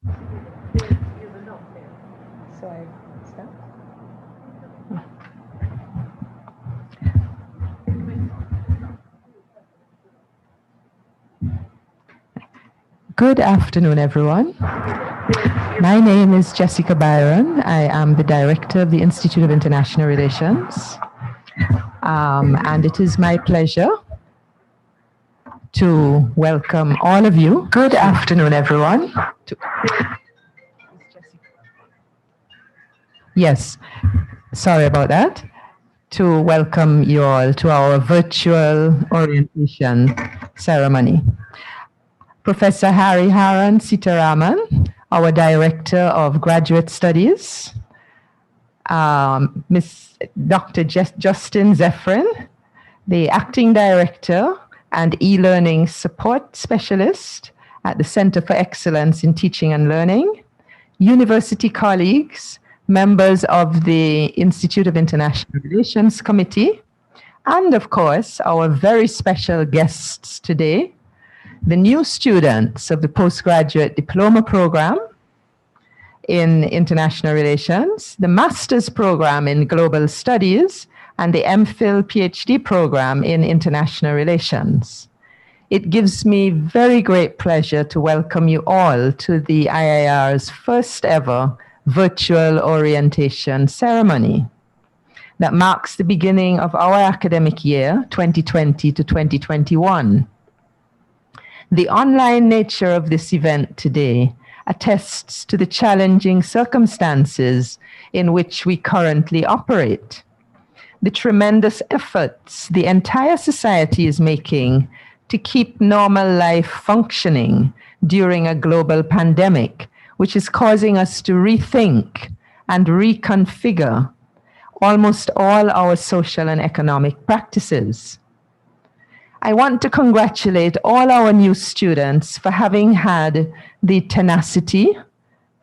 So I start? Good afternoon, everyone. My name is Jessica Byron. I am the director of the Institute of International Relations. And it is my pleasure to welcome all of you. Good afternoon, everyone. Yes, sorry about that. To welcome you all to our virtual orientation ceremony. Professor Harry Haran Sitaraman, our Director of Graduate Studies, Ms. Dr. Justin Zephyrin, the Acting Director and E-Learning Support Specialist at the Center for Excellence in Teaching and Learning, university colleagues, members of the Institute of International Relations Committee, and of course, our very special guests today, the new students of the postgraduate diploma program in international relations, the master's program in global studies, and the MPhil PhD program in international relations. It gives me very great pleasure to welcome you all to the IIR's first ever virtual orientation ceremony that marks the beginning of our academic year, 2020 to 2021. The online nature of this event today attests to the challenging circumstances in which we currently operate. The tremendous efforts the entire society is making to keep normal life functioning during a global pandemic, which is causing us to rethink and reconfigure almost all our social and economic practices. I want to congratulate all our new students for having had the tenacity,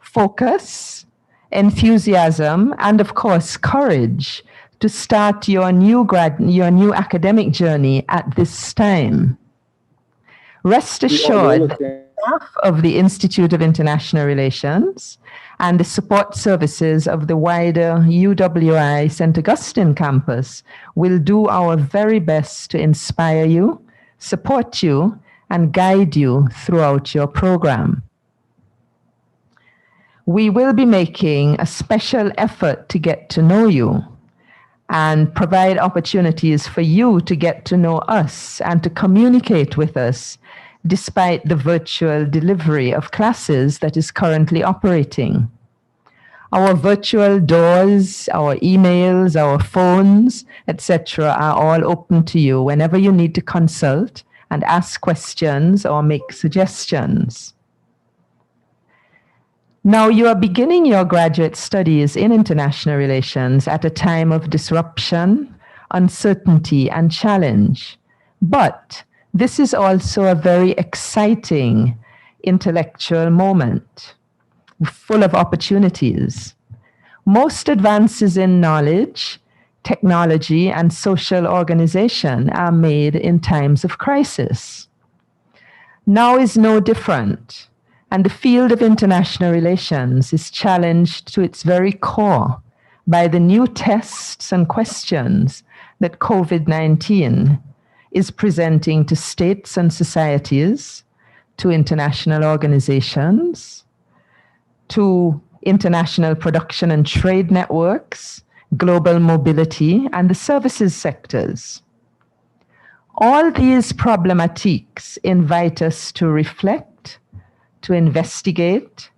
focus, enthusiasm, and of course, courage to start your new academic journey at this time. Rest assured, the staff of the Institute of International Relations and the support services of the wider U.W.I. St. Augustine campus will do our very best to inspire you, support you, and guide you throughout your program. We will be making a special effort to get to know you and provide opportunities for you to get to know us and to communicate with us despite the virtual delivery of classes that is currently operating. Our virtual doors, our emails, our phones, etc. are all open to you whenever you need to consult and ask questions or make suggestions. Now, you are beginning your graduate studies in international relations at a time of disruption, uncertainty, and challenge. But this is also a very exciting intellectual moment, full of opportunities. Most advances in knowledge, technology, and social organization are made in times of crisis. Now is no different, and the field of international relations is challenged to its very core by the new tests and questions that COVID-19 is presenting to states and societies, to international organizations, to international production and trade networks, global mobility, and the services sectors. All these problematiques invite us to reflect, to investigate,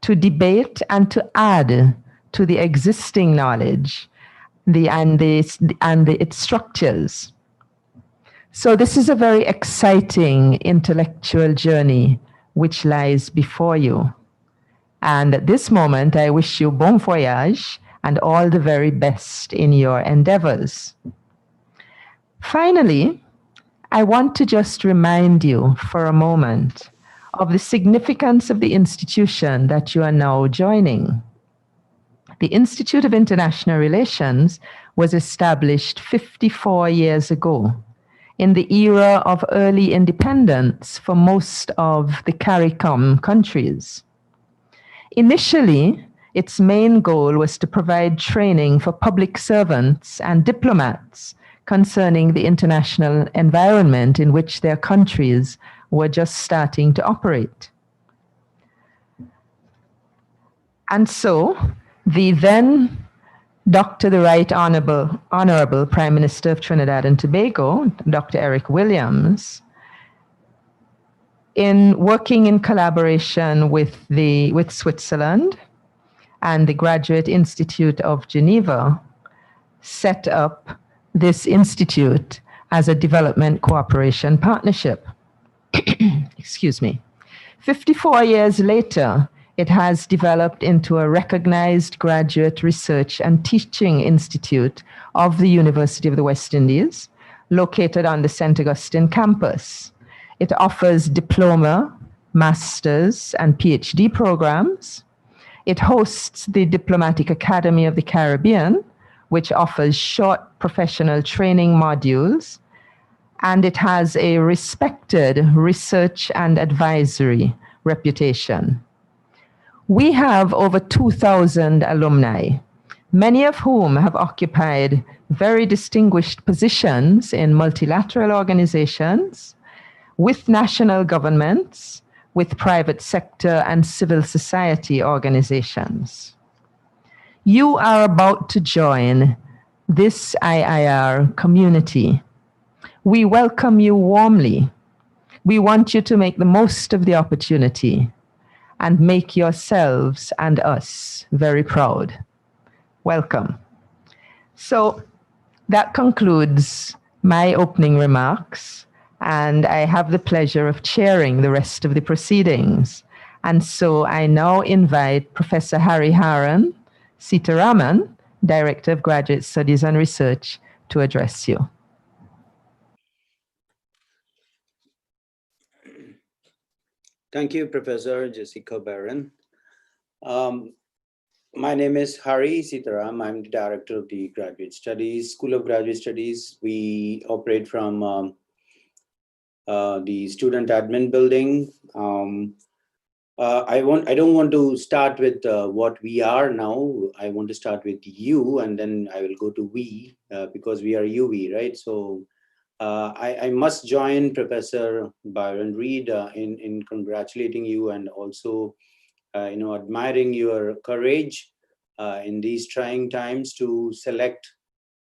to debate, and to add to the existing knowledge and its structures. So this is a very exciting intellectual journey which lies before you. And at this moment, I wish you bon voyage and all the very best in your endeavors. Finally, I want to just remind you for a moment of the significance of the institution that you are now joining. The Institute of International Relations was established 54 years ago in the era of early independence for most of the CARICOM countries. Initially, its main goal was to provide training for public servants and diplomats concerning the international environment in which their countries were just starting to operate. And so, the then the Right Honorable Prime Minister of Trinidad and Tobago, Dr. Eric Williams, in working in collaboration with Switzerland and the Graduate Institute of Geneva, set up this institute as a development cooperation partnership. Excuse me. 54 years later, it has developed into a recognized graduate research and teaching institute of the University of the West Indies, located on the St. Augustine campus. It offers diploma, master's, and PhD programs. It hosts the Diplomatic Academy of the Caribbean, which offers short professional training modules, and it has a respected research and advisory reputation. We have over 2,000 alumni, many of whom have occupied very distinguished positions in multilateral organizations, with national governments, with private sector and civil society organizations. You are about to join this IIR community. We welcome you warmly. We want you to make the most of the opportunity and make yourselves and us very proud. Welcome. So that concludes my opening remarks, and I have the pleasure of chairing the rest of the proceedings. And so I now invite Professor Harry Haran Sitaraman, Director of Graduate Studies and Research, to address you. Thank you, Professor Jessica Barron. My name is Hari Sitaram. I'm the Director of the Graduate Studies, School of Graduate Studies. We operate from the Student Admin Building. I don't want to start with what we are now. I want to start with you, and then I will go to we, because we are UV, right? So I must join Professor Byron Reed in congratulating you, and also admiring your courage in these trying times to select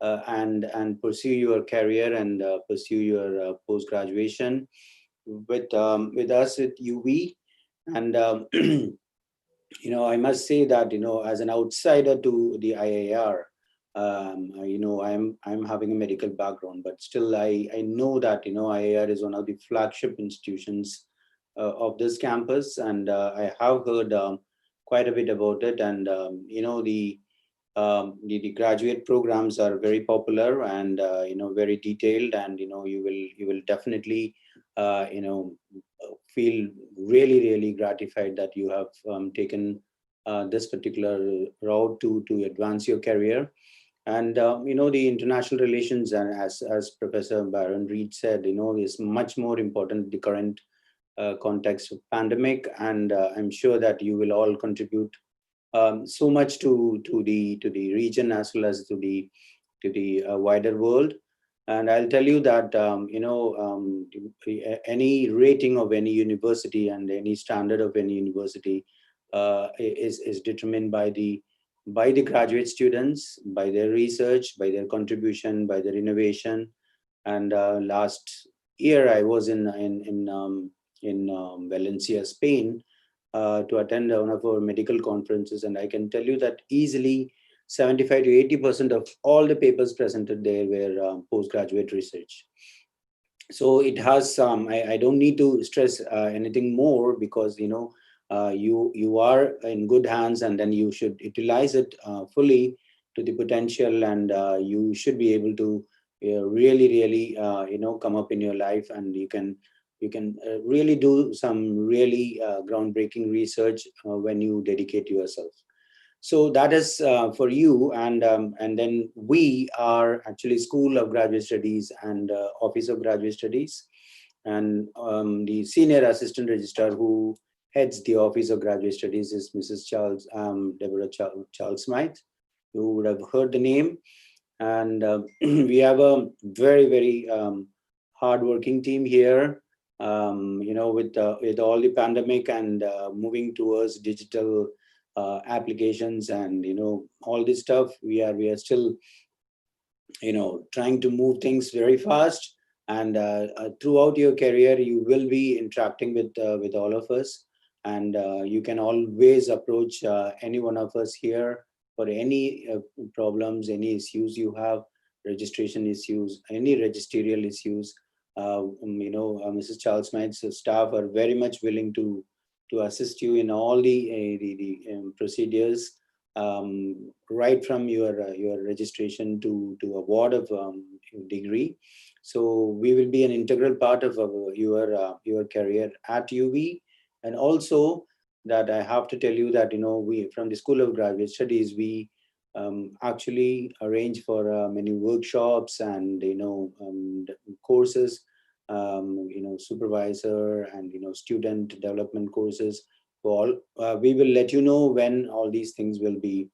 and pursue your career and pursue your post-graduation with us at UV. And I must say that as an outsider to the IIR, I'm having a medical background, but still I know that IIR is one of the flagship institutions of this campus, and I have heard quite a bit about it. And the graduate programs are very popular and very detailed, and you will definitely feel really gratified that you have taken this particular route to advance your career. And the international relations, and as Professor Byron Reed said, is much more important in the current context of pandemic. And I'm sure that you will all contribute so much to the region as well as to the wider world. And I'll tell you that any rating of any university and any standard of any university is determined by the graduate students, by their research, by their contribution, by their innovation. And last year I was in Valencia, Spain, to attend one of our medical conferences, and I can tell you that easily 75 to 80% of all the papers presented there were postgraduate research. So it has I don't need to stress anything more, because you are in good hands, and then you should utilize it fully to the potential, and you should be able to really come up in your life, and you can really do some really groundbreaking research when you dedicate yourself. So that is for you, and then we are actually School of Graduate Studies and Office of Graduate Studies, and the Senior Assistant Registrar who heads the Office of Graduate Studies is Mrs. Deborah Charles Smythe. You would have heard the name. And we have a very, very hardworking team here. With all the pandemic and moving towards digital applications and all this stuff, we are still trying to move things very fast. And throughout your career, you will be interacting with all of us, and you can always approach any one of us here for any problems, any issues you have, registration issues, any registerial issues. Mrs. Charles Smith's staff are very much willing to assist you in all the procedures, right from your registration to award of degree. So we will be an integral part of your career at UV. And also that I have to tell you that we from the School of Graduate Studies, we actually arrange for many workshops and courses, supervisor and student development courses. We will let you know when all these things will be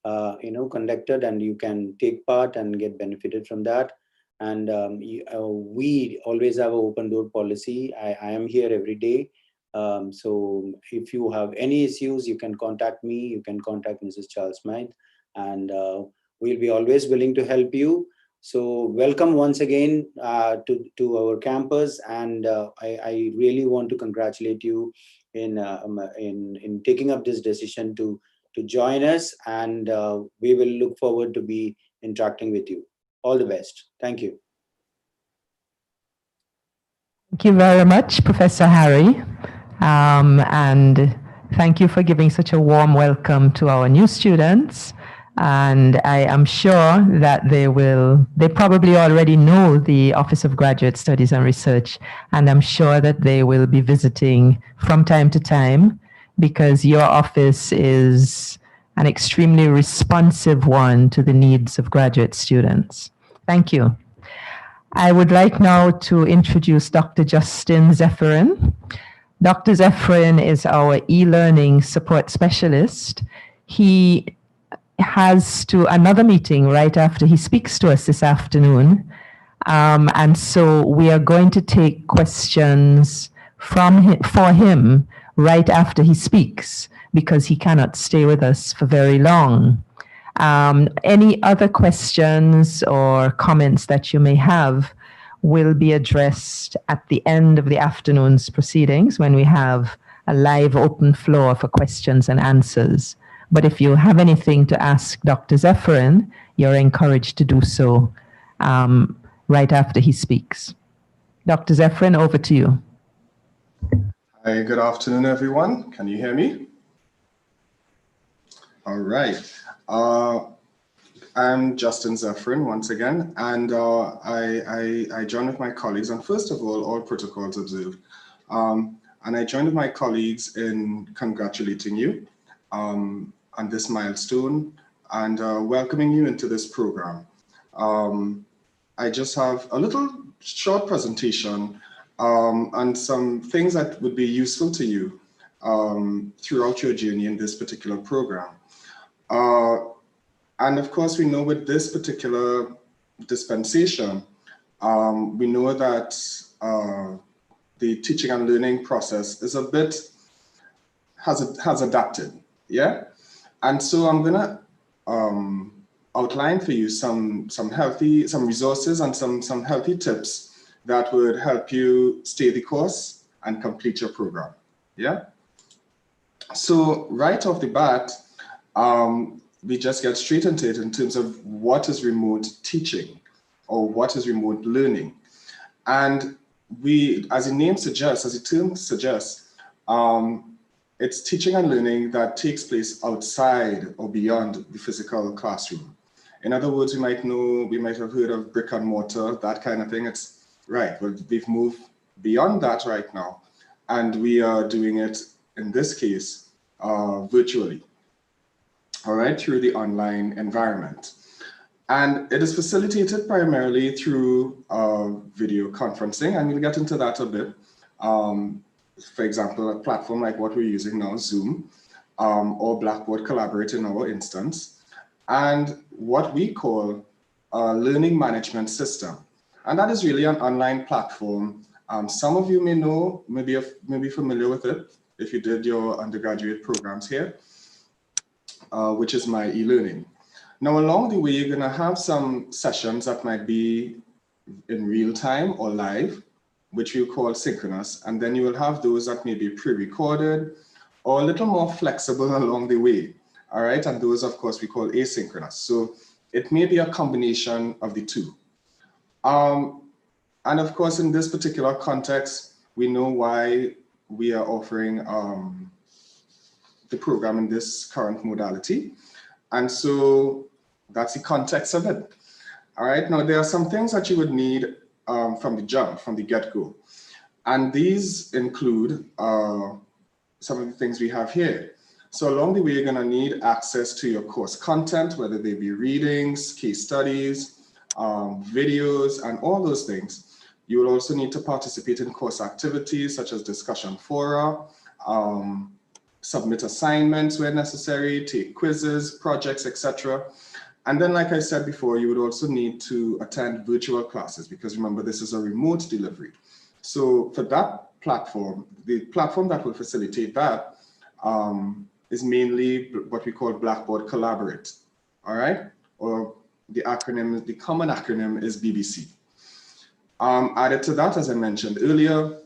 conducted, and you can take part and get benefited from that. And we always have an open door policy. I am here every day. So if you have any issues, you can contact me, you can contact Mrs. Charles Smythe, and we'll be always willing to help you. So welcome once again to our campus, and I really want to congratulate you in taking up this decision to join us, and we will look forward to be interacting with you. All the best. Thank you. Thank you very much, Professor Harry. And thank you for giving such a warm welcome to our new students. And I am sure that they probably already know the Office of Graduate Studies and Research, and I'm sure that they will be visiting from time to time, because your office is an extremely responsive one to the needs of graduate students. Thank you. I would like now to introduce Dr. Justin Zephyrin. Dr. Zephyrin is our e-learning support specialist. He has to another meeting right after he speaks to us this afternoon. And so we are going to take questions for him right after he speaks, because he cannot stay with us for very long. Any other questions or comments that you may have will be addressed at the end of the afternoon's proceedings, when we have a live open floor for questions and answers. But if you have anything to ask Dr. Zephyrin, you're encouraged to do so right after he speaks. Dr. Zephyrin, over to you. Hi, good afternoon, everyone. Can you hear me? All right. I'm Justin Zephyrin once again, and I joined with my colleagues, and first of all protocols observed. And I joined with my colleagues in congratulating you on this milestone and welcoming you into this program. I just have a little short presentation and some things that would be useful to you throughout your journey in this particular program. And of course, we know with this particular dispensation, we know that the teaching and learning process is has adapted, yeah? And so I'm gonna outline for you some resources and some healthy tips that would help you stay the course and complete your program, yeah? So right off the bat, we just get straight into it in terms of what is remote teaching or what is remote learning. And we, as the name suggests, as the term suggests, it's teaching and learning that takes place outside or beyond the physical classroom. In other words, we might have heard of brick and mortar, that kind of thing. It's right, well, we've moved beyond that right now, and we are doing it, in this case, virtually. All right, through the online environment. And it is facilitated primarily through video conferencing, and we'll get into that a bit. for example, a platform like what we're using now, Zoom, or Blackboard Collaborate in our instance, and what we call a learning management system. And that is really an online platform. Some of you may know, maybe familiar with it if you did your undergraduate programs here, which is My E-Learning. Now, along the way, you're gonna have some sessions that might be in real time or live, which we call synchronous. And then you will have those that may be pre-recorded or a little more flexible along the way. All right, and those, of course, we call asynchronous. So it may be a combination of the two. And of course, in this particular context, we know why we are offering the program in this current modality. And so that's the context of it. All right, now there are some things that you would need from the jump, from the get-go. And these include some of the things we have here. So along the way, you're gonna need access to your course content, whether they be readings, case studies, videos, and all those things. You will also need to participate in course activities such as discussion fora, submit assignments where necessary, take quizzes, projects, etc. And then, like I said before, you would also need to attend virtual classes because remember, this is a remote delivery. So for that platform, the platform that will facilitate that is mainly what we call Blackboard Collaborate, all right? Or the acronym, the common acronym is BBC. Added to that, as I mentioned earlier,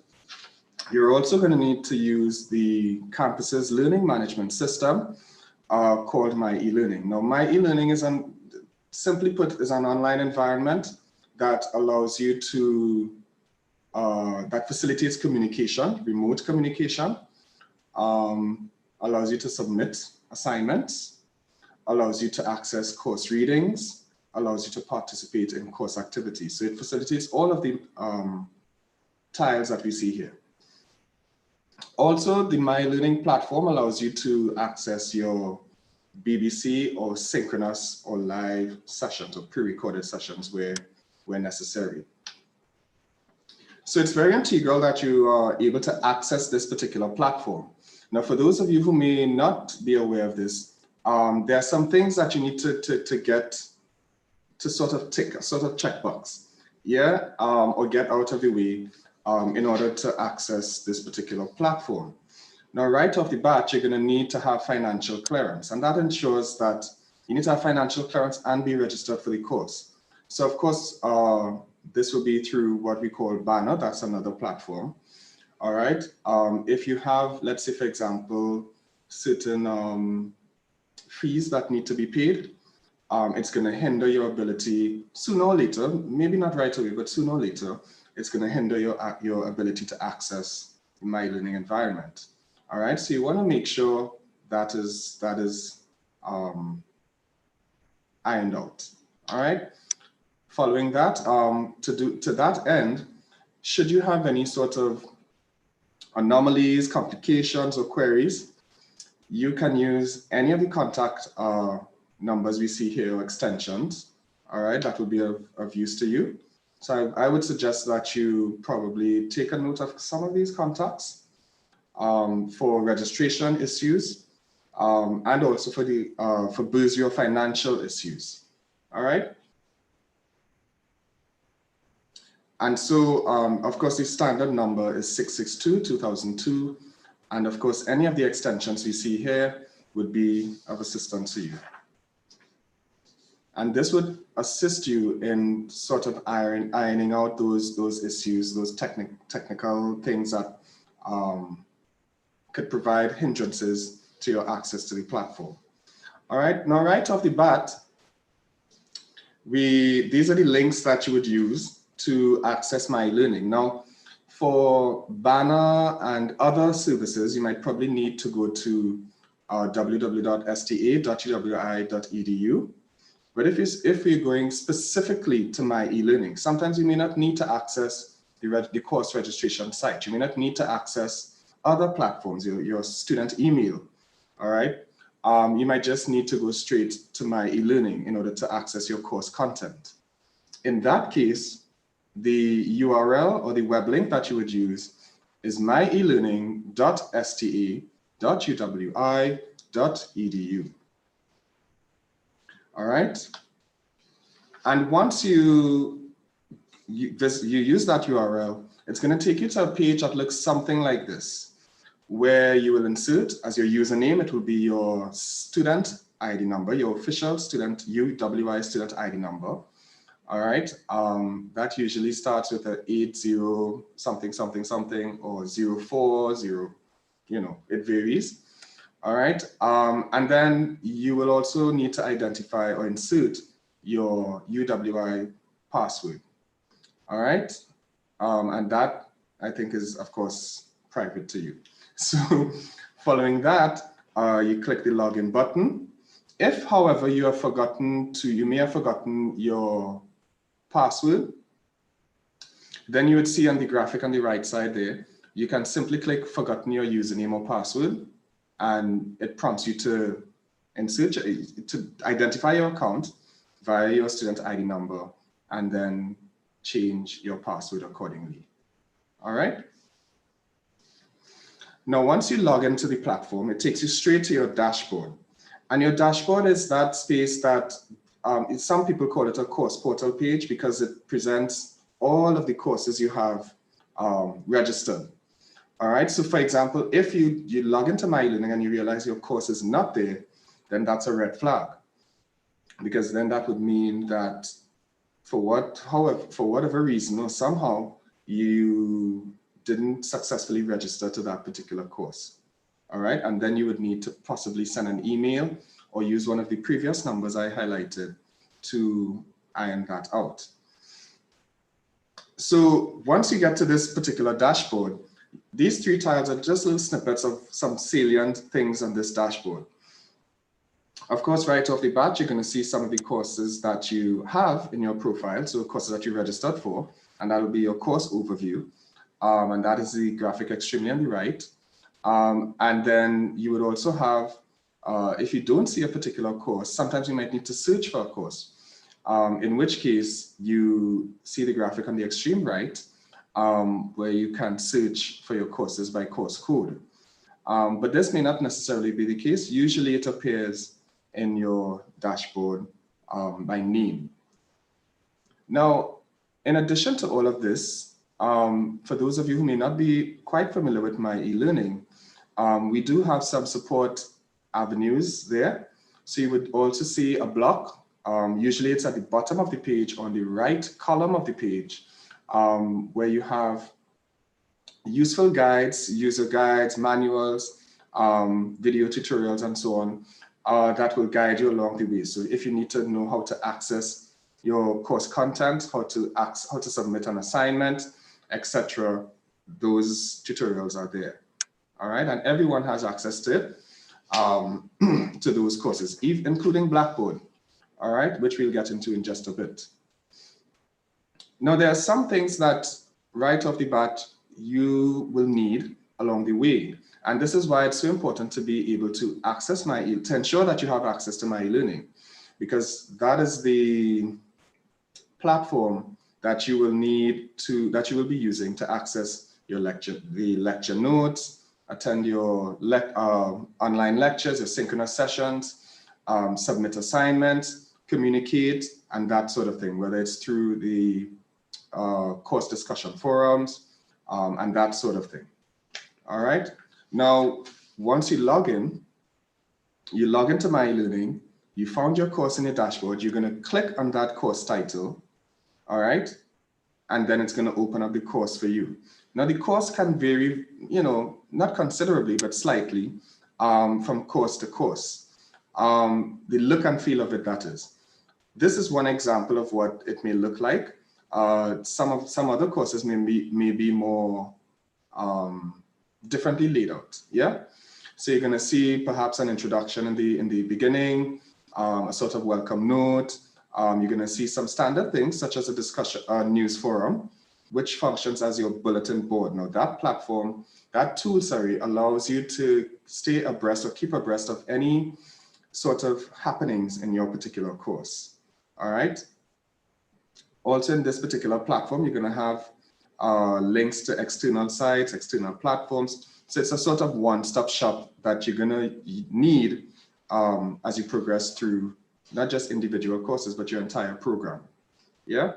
you're also going to need to use the campus's learning management system called My E-Learning. Now, My E-Learning is, simply put, is an online environment that allows you to, that facilitates communication, remote communication, allows you to submit assignments, allows you to access course readings, allows you to participate in course activities. So it facilitates all of the tiles that we see here. Also, the My Learning platform allows you to access your BBC or synchronous or live sessions or pre-recorded sessions where necessary. So it's very integral that you are able to access this particular platform. Now, for those of you who may not be aware of this, there are some things that you need to get to sort of tick, a sort of checkbox, yeah, or get out of the way in order to access this particular platform. Now, right off the bat, you're going to need to have financial clearance, and that ensures that you need to have financial clearance and be registered for the course. So, of course, this will be through what we call Banner. That's another platform. All right. If you have, let's say, for example, certain fees that need to be paid, it's going to hinder your ability sooner or later, maybe not right away, but sooner or later, it's going to hinder your ability to access the My Learning environment. All right, so you want to make sure that is ironed out. All right. Following that, to that end, should you have any sort of anomalies, complications, or queries, you can use any of the contact numbers we see here, or extensions. All right, that will be of use to you. So I would suggest that you probably take a note of some of these contacts for registration issues and also for bursary or financial issues. All right. And so, of course, the standard number is 662-2002. And of course, any of the extensions we see here would be of assistance to you. And this would assist you in sort of ironing out those issues, those technical things that could provide hindrances to your access to the platform. All right, now right off the bat, these are the links that you would use to access My Learning. Now, for Banner and other services, you might probably need to go to www.sta.uwi.edu. But if we're going specifically to My E-Learning, sometimes you may not need to access the course registration site. You may not need to access other platforms, your student email, all right? You might just need to go straight to My E-Learning in order to access your course content. In that case, the URL or the web link that you would use is myelearning.sta.uwi.edu. All right. And once you use that URL, it's going to take you to a page that looks something like this, where you will insert as your username, it will be your student ID number, your official student U.W.I student ID number. All right, that usually starts with a 80 something something something or 040, you know, it varies. All right, and then you will also need to identify or insert your U.W.I password. All right, and that I think is of course private to you. So following that, you click the login button. If, however, you may have forgotten your password, then you would see on the graphic on the right side there, you can simply click forgotten your username or password, and it prompts you to identify your account via your student ID number, and then change your password accordingly. All right. Now, once you log into the platform, it takes you straight to your dashboard. And your dashboard is that space that some people call it a course portal page because it presents all of the courses you have registered. All right, so for example, if you log into My Learning and you realize your course is not there, then that's a red flag. Because then that would mean that for whatever reason or somehow you didn't successfully register to that particular course. All right, and then you would need to possibly send an email or use one of the previous numbers I highlighted to iron that out. So once you get to this particular dashboard, these three tiles are just little snippets of some salient things on this dashboard. Of course, right off the bat, you're going to see some of the courses that you have in your profile, so courses that you registered for, and that will be your course overview. And that is the graphic extremely on the right. And then you would also have, if you don't see a particular course, sometimes you might need to search for a course, in which case you see the graphic on the extreme right, where you can search for your courses by course code. But this may not necessarily be the case. Usually it appears in your dashboard by name. Now, in addition to all of this, for those of you who may not be quite familiar with My E-Learning, we do have some support avenues there. So you would also see a block. Usually it's at the bottom of the page on the right column of the page, where you have useful guides, user guides, manuals, video tutorials, and so on, that will guide you along the way. So if you need to know how to access your course content, how to submit an assignment, etc., those tutorials are there. All right, and everyone has access to it, to those courses, including Blackboard. All right, which we'll get into in just a bit. Now, there are some things that right off the bat you will need along the way, and this is why it's so important to be able to access to ensure that you have access to My Learning, because that is the platform that you will be using to access your the lecture notes, attend your online lectures, your synchronous sessions, submit assignments, communicate, and that sort of thing, whether it's through the course discussion forums, and that sort of thing. All right. Now, once you log into My Learning, you found your course in your dashboard, you're going to click on that course title. All right. And then it's going to open up the course for you. Now, the course can vary, not considerably, but slightly from course to course. The look and feel of it, that is. This is one example of what it may look like. Some other courses may be more differently laid out. Yeah. So you're going to see perhaps an introduction in the beginning, a sort of welcome note. You're going to see some standard things such as a discussion news forum, which functions as your bulletin board. Now that tool, allows you to stay abreast or keep abreast of any sort of happenings in your particular course. All right. Also in this particular platform, you're going to have links to external sites, external platforms. So it's a sort of one-stop shop that you're gonna need as you progress through not just individual courses, but your entire program, yeah?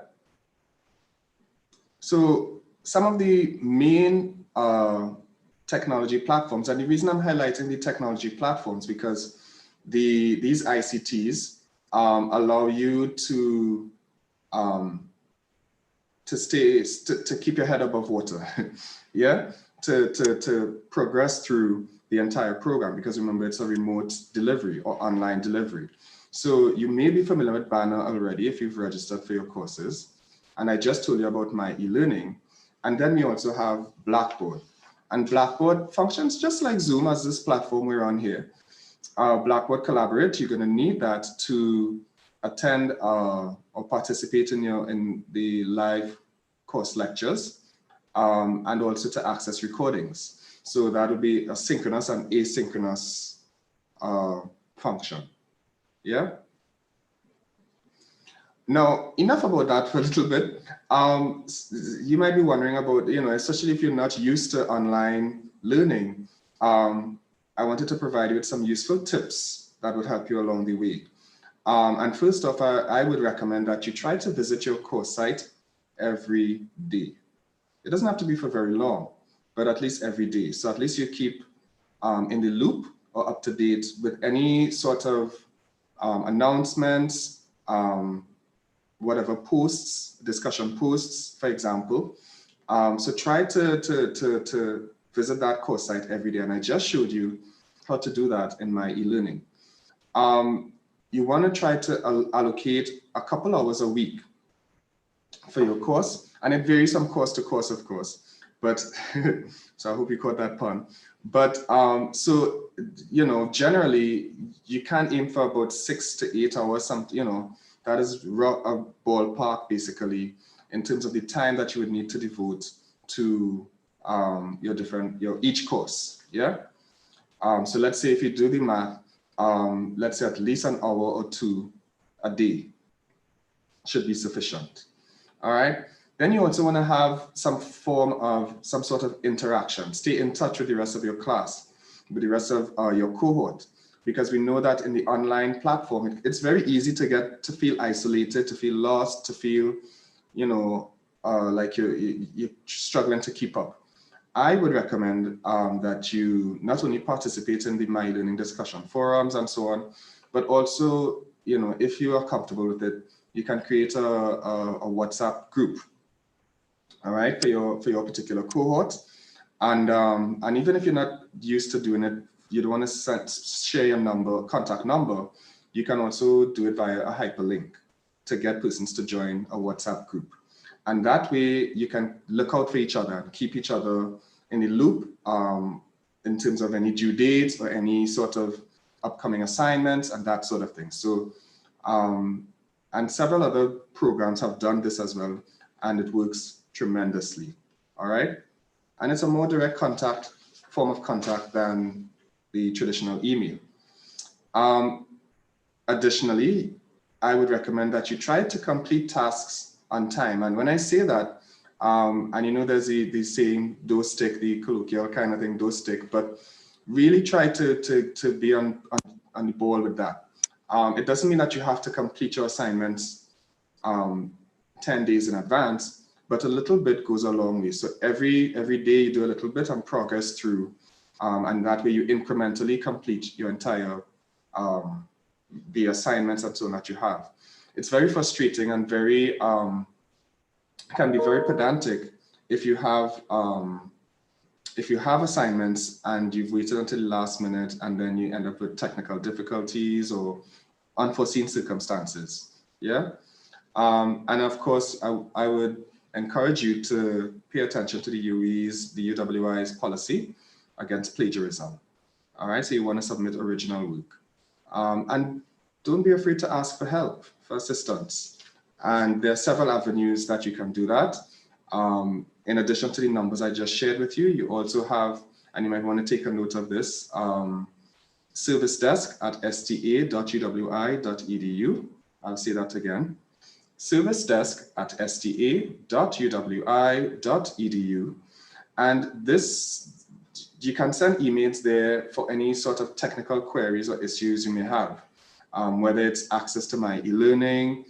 So some of the main technology platforms, and the reason I'm highlighting the technology platforms because these ICTs allow you to keep your head above water, yeah, to progress through the entire program, because remember it's a remote delivery or online delivery. So you may be familiar with Banner already if you've registered for your courses. And I just told you about my e-learning. And then we also have Blackboard. And Blackboard functions just like Zoom as this platform we're on here. Blackboard Collaborate, you're gonna need that to attend or participate in the live course lectures and also to access recordings. So that would be a synchronous and asynchronous function, yeah? Now, enough about that for a little bit. You might be wondering about, especially if you're not used to online learning, I wanted to provide you with some useful tips that would help you along the way. And first off, I would recommend that you try to visit your course site every day. It doesn't have to be for very long, but at least every day. So at least you keep in the loop or up to date with any sort of announcements, whatever posts, discussion posts, for example. So try to visit that course site every day. And I just showed you how to do that in my e-learning. You want to try to allocate a couple hours a week for your course. And it varies from course to course, of course. But so I hope you caught that pun. But so, generally, you can aim for about 6 to 8 hours, that is a ballpark, basically, in terms of the time that you would need to devote to each course, yeah? So let's say if you do the math, let's say at least an hour or two a day should be sufficient, all right? Then you also wanna have some sort of interaction. Stay in touch with the rest of your class, with the rest of your cohort, because we know that in the online platform, it's very easy to feel isolated, to feel lost, to feel, like you're struggling to keep up. I would recommend that you not only participate in the My Learning discussion forums and so on, but also, if you are comfortable with it, you can create a WhatsApp group, all right, for your particular cohort. And even if you're not used to doing it, you don't want to share your contact number, you can also do it via a hyperlink to get persons to join a WhatsApp group. And that way you can look out for each other and keep each other in the loop in terms of any due dates or any sort of upcoming assignments and that sort of thing. So, and several other programs have done this as well, and it works tremendously, all right? And it's a more direct form of contact than the traditional email. Additionally, I would recommend that you try to complete tasks on time. And when I say that, and there's the saying, don't stick, the colloquial kind of thing, don't stick, but really try to be on the ball with that. It doesn't mean that you have to complete your assignments 10 days in advance, but a little bit goes a long way. So every day you do a little bit and progress through, and that way you incrementally complete your entire the assignments and so on that you have. It's very frustrating and very can be very pedantic if you have assignments and you've waited until the last minute and then you end up with technical difficulties or unforeseen circumstances. Yeah. And of course, I would encourage you to pay attention to the U.W.I.'s policy against plagiarism. All right, so you want to submit original work. And don't be afraid to ask for help, for assistance. And there are several avenues that you can do that. In addition to the numbers I just shared with you, you also have, and you might want to take a note of this, service desk at sta.uwi.edu. I'll say that again. servicedesk@sta.uwi.edu. And this, you can send emails there for any sort of technical queries or issues you may have, whether it's access to my e-learning,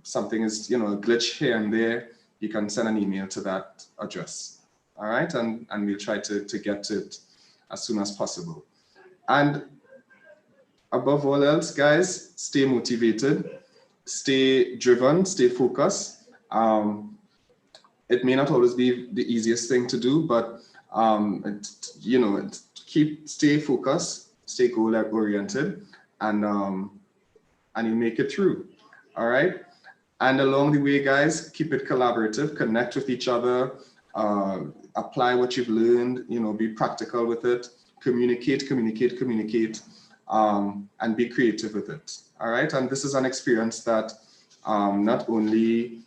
something is, a glitch here and there, you can send an email to that address. All right, and we'll try to get to it as soon as possible. And above all else, guys, stay motivated, stay driven, stay focused. It may not always be the easiest thing to do, but stay focused, stay goal oriented, and you make it through. All right. And along the way, guys, keep it collaborative, connect with each other, apply what you've learned, be practical with it, communicate, and be creative with it. All right. And this is an experience that not only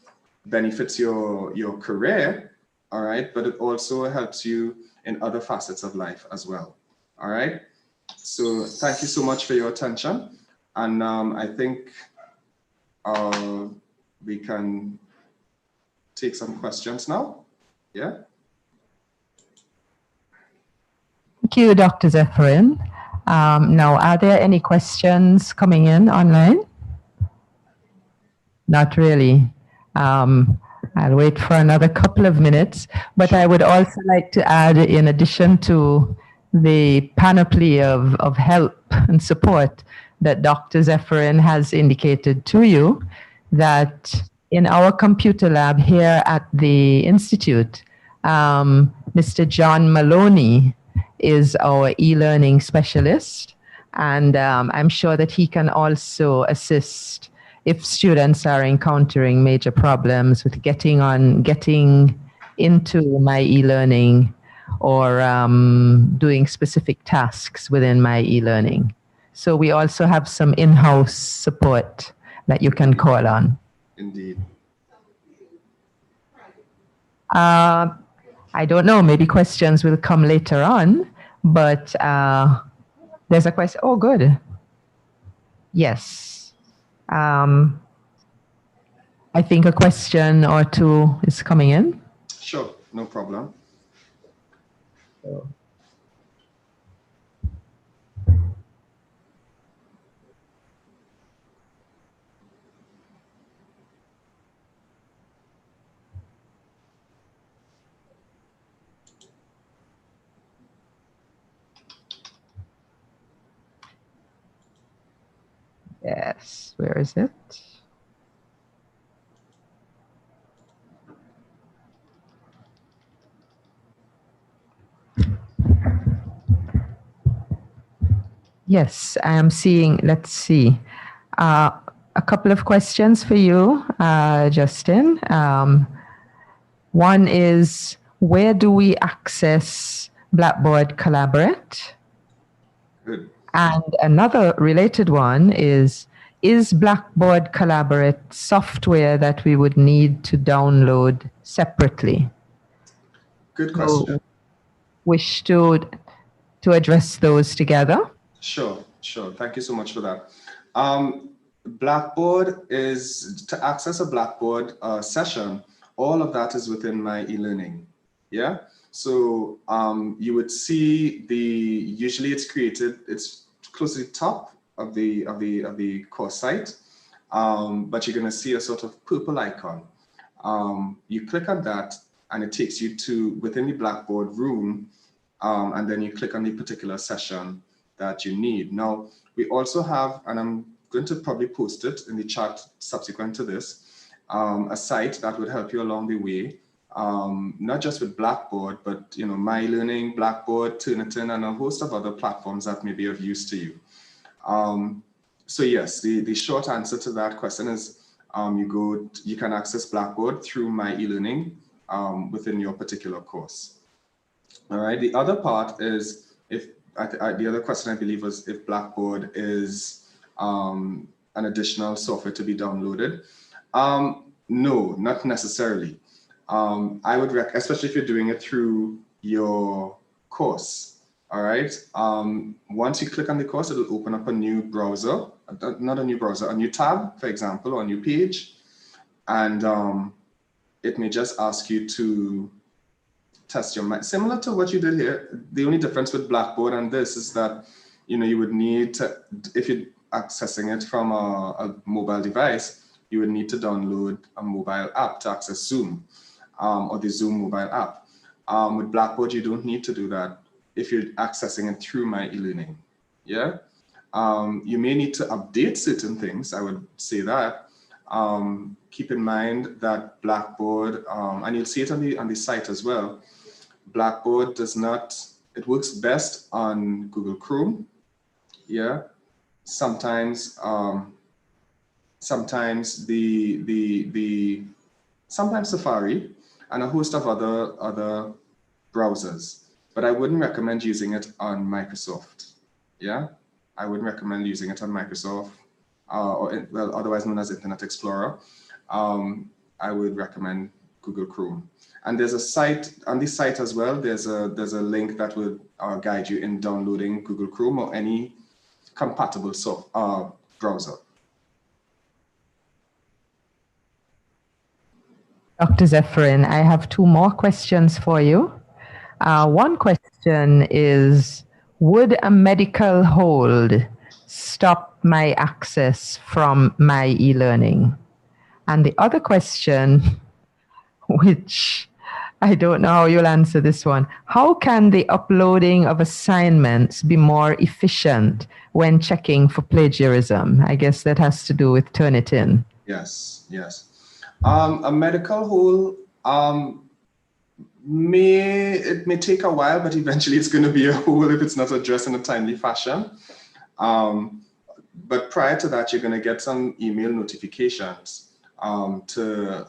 benefits your career, all right, but it also helps you in other facets of life as well. All right. So thank you so much for your attention. And I think we can take some questions now. Yeah. Thank you, Dr. Zephyrin. Now, are there any questions coming in online? Not really. I'll wait for another couple of minutes, but I would also like to add, in addition to the panoply of help and support that Dr. Zephyrin has indicated to you, that in our computer lab here at the Institute, Mr. John Maloney is our e-learning specialist, and I'm sure that he can also assist if students are encountering major problems with getting into my e-learning or doing specific tasks within my e-learning. So we also have some in-house support that you can call on. Indeed. I don't know, maybe questions will come later on, but there's a question. Oh, good. Yes. I think a question or two is coming in. Sure, no problem. Yes, where is it? Yes, I am seeing, let's see, a couple of questions for you, Justin. One is, where do we access Blackboard Collaborate? Good. And another related one is Blackboard Collaborate software that we would need to download separately? Good question. So, wish to address those together? Sure. Thank you so much for that. Blackboard is, to access a Blackboard session, all of that is within my e-learning. Yeah. So you would see usually it's created, it's close to the top of the course site, but you're going to see a sort of purple icon. You click on that and it takes you to within the Blackboard room, and then you click on the particular session that you need. Now, we also have, and I'm going to probably post it in the chat subsequent to this, a site that would help you along the way, not just with Blackboard, but My Learning, Blackboard, Turnitin, and a host of other platforms that may be of use to you. So yes, the short answer to that question is you can access Blackboard through My E-Learning within your particular course. All right. The other part is the other question I believe was if Blackboard is an additional software to be downloaded. No, not necessarily. I would especially if you're doing it through your course. All right. Once you click on the course, it'll open up a new browser, not a new browser, a new tab, for example, or a new page. And it may just ask you to test your mind, similar to what you did here. The only difference with Blackboard and this is that, you would need to, if you're accessing it from a mobile device, you would need to download a mobile app to access Zoom, or the Zoom mobile app. With Blackboard, you don't need to do that if you're accessing it through My eLearning. Yeah. You may need to update certain things, I would say that. Keep in mind that Blackboard, and you'll see it on the site as well, Blackboard does not, it works best on Google Chrome. Yeah. Sometimes, sometimes sometimes Safari and a host of other browsers, but I wouldn't recommend using it on Microsoft. Yeah. I wouldn't recommend using it on Microsoft, well, otherwise known as Internet Explorer. I would recommend Google Chrome. And there's a site, on this site as well, there's a link that would guide you in downloading Google Chrome or any compatible browser. Dr. Zephyrin, I have two more questions for you. One question is, would a medical hold stop my access from My eLearning? And the other question, which I don't know how you'll answer this one, how can the uploading of assignments be more efficient when checking for plagiarism? I guess that has to do with Turnitin. Yes, yes. A medical hold, it may take a while, but eventually it's going to be a hold if it's not addressed in a timely fashion. But prior to that, you're going to get some email notifications to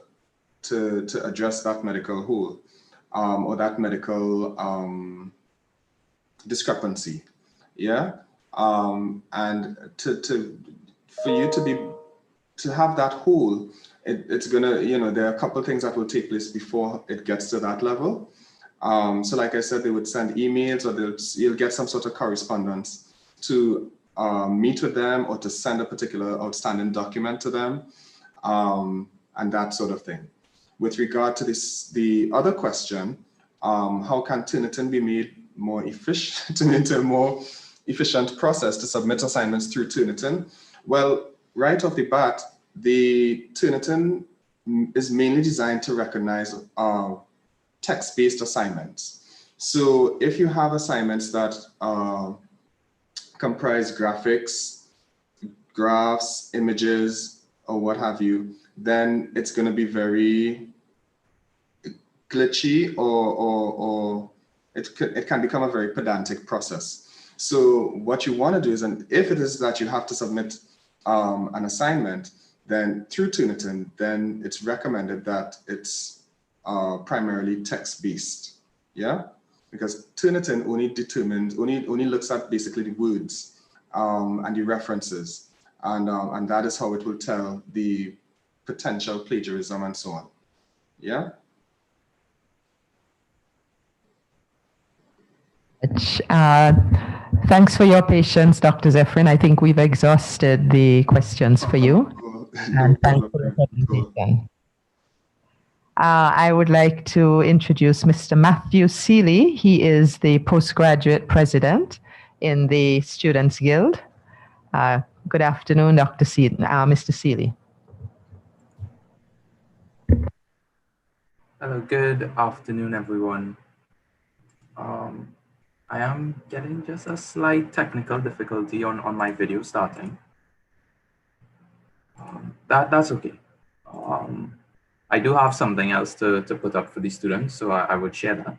address that medical hold or that medical discrepancy. Yeah, and for you to have that hold, it's gonna, there are a couple of things that will take place before it gets to that level. So like I said, they would send emails, or you'll get some sort of correspondence to meet with them or to send a particular outstanding document to them, and that sort of thing. With regard to the other question, how can Turnitin be made more efficient, into a more efficient process to submit assignments through Turnitin? Well, right off the bat, the Turnitin is mainly designed to recognize text-based assignments. So if you have assignments that comprise graphics, graphs, images, or what have you, then it's going to be very glitchy, or it can become a very pedantic process. So what you want to do is, and if it is that you have to submit an assignment, then through Turnitin, then it's recommended that it's primarily text-based. Yeah, because Turnitin only looks at basically the words and the references, and that is how it will tell the potential plagiarism and so on. Yeah. Thanks for your patience, Dr. Zephyrin. I think we've exhausted the questions for you. And thanks for the presentation. I would like to introduce Mr. Matthew Seeley. He is the postgraduate president in the Students Guild. Good afternoon, Mr. Seeley. Hello, good afternoon, everyone. I am getting just a slight technical difficulty on my video starting. That's okay. I do have something else to put up for the students, so I would share that.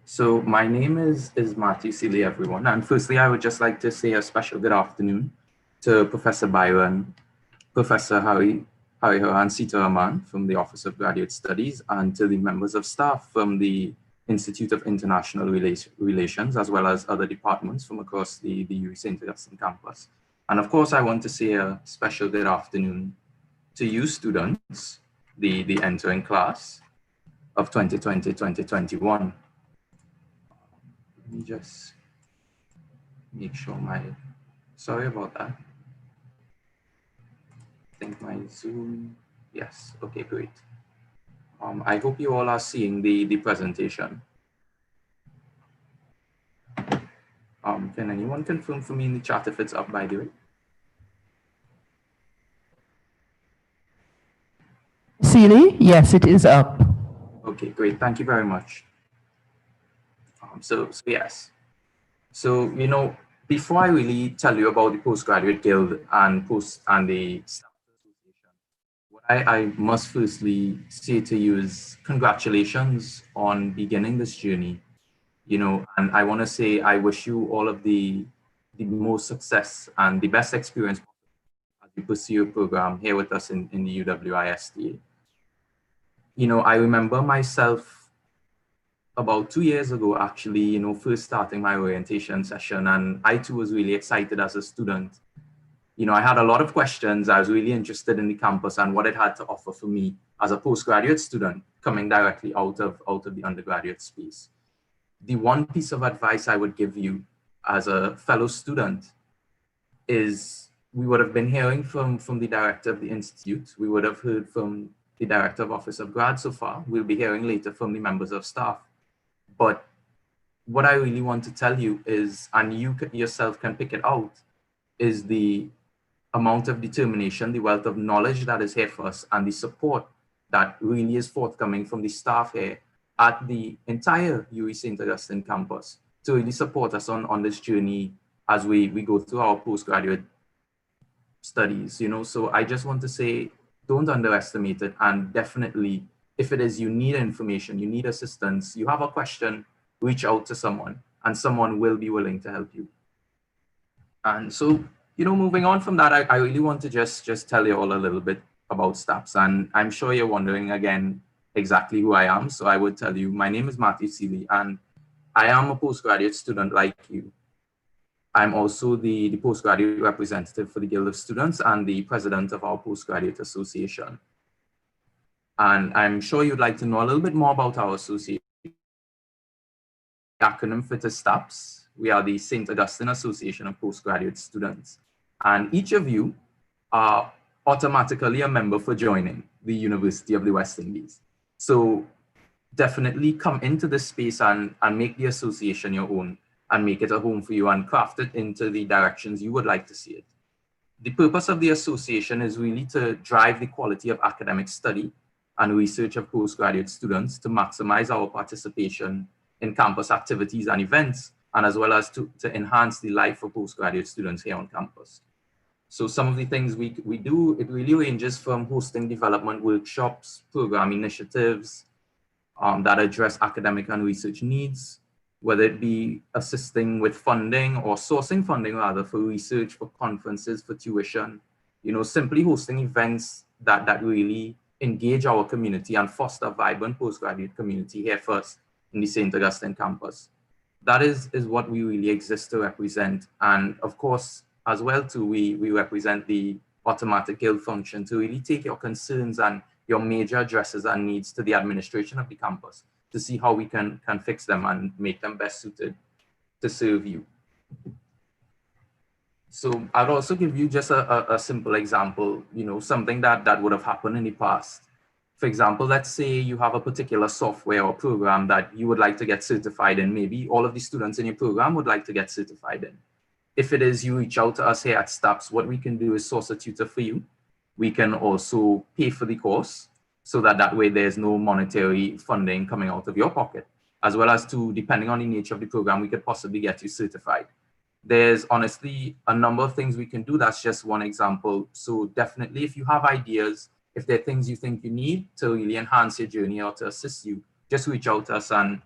So my name is Matthew Seeley, everyone. And firstly, I would just like to say a special good afternoon to Professor Byron, Professor Harry Haran Sitaraman from the Office of Graduate Studies, and to the members of staff from the Institute of International Relations, as well as other departments from across the UWI St. Augustine campus. And of course, I want to say a special good afternoon to you students, the entering class of 2020-2021. Let me just make sure sorry about that. I think my Zoom Yes, okay, great. I hope you all are seeing the presentation. Can anyone confirm for me in the chat if it's up, by the way? Seeley, yes, it is up. Okay, great. Thank you very much. So yes. So, you know, before I really tell you about the Postgraduate Guild and the Staff Association, what I must firstly say to you is congratulations on beginning this journey. You know, and I want to say I wish you all of the most success and the best experience as you pursue your program here with us in the U.W.I. STA. You know, I remember myself about 2 years ago, actually, you know, first starting my orientation session, and I too was really excited as a student. You know, I had a lot of questions. I was really interested in the campus and what it had to offer for me as a postgraduate student coming directly out of the undergraduate space. The one piece of advice I would give you as a fellow student is we would have been hearing from the director of the institute. We would have heard from the director of Office of Grad so far. We'll be hearing later from the members of staff. But what I really want to tell you is, and you yourself can pick it out, is the amount of determination, the wealth of knowledge that is here for us, and the support that really is forthcoming from the staff here at the entire UWI St. Augustine campus to really support us on this journey as we go through our postgraduate studies, you know. So I just want to say, don't underestimate it. And definitely, if it is you need information, you need assistance, you have a question, reach out to someone and someone will be willing to help you. And so, you know, moving on from that, I really want to just tell you all a little bit about STAPS. And I'm sure you're wondering again exactly who I am. So I would tell you, my name is Matthew Seeley, and I am a postgraduate student like you. I'm also the postgraduate representative for the Guild of Students and the president of our postgraduate association. And I'm sure you'd like to know a little bit more about our association. The acronym for it is STAPS. We are the St. Augustine Association of Postgraduate Students. And each of you are automatically a member for joining the University of the West Indies. So definitely come into this space and make the association your own and make it a home for you and craft it into the directions you would like to see it. The purpose of the association is really to drive the quality of academic study and research of postgraduate students to maximize our participation in campus activities and events, and as well as to enhance the life of postgraduate students here on campus. So some of the things we do, it really ranges from hosting development workshops, program initiatives that address academic and research needs, whether it be assisting with funding or sourcing funding rather for research, for conferences, for tuition, you know, simply hosting events that really engage our community and foster a vibrant postgraduate community here first in the St. Augustine campus. That is what we really exist to represent. And of course, as well too, we represent the automatic guild function to really take your concerns and your major addresses and needs to the administration of the campus to see how we can fix them and make them best suited to serve you. So I'll also give you just a simple example, you know, something that would have happened in the past. For example, let's say you have a particular software or program that you would like to get certified in. Maybe all of the students in your program would like to get certified in. If it is you reach out to us here at STAPS, what we can do is source a tutor for you. We can also pay for the course so that way there's no monetary funding coming out of your pocket, as well as to, depending on the nature of the program, we could possibly get you certified. There's honestly a number of things we can do. That's just one example. So definitely, if you have ideas, if there are things you think you need to really enhance your journey or to assist you, just reach out to us and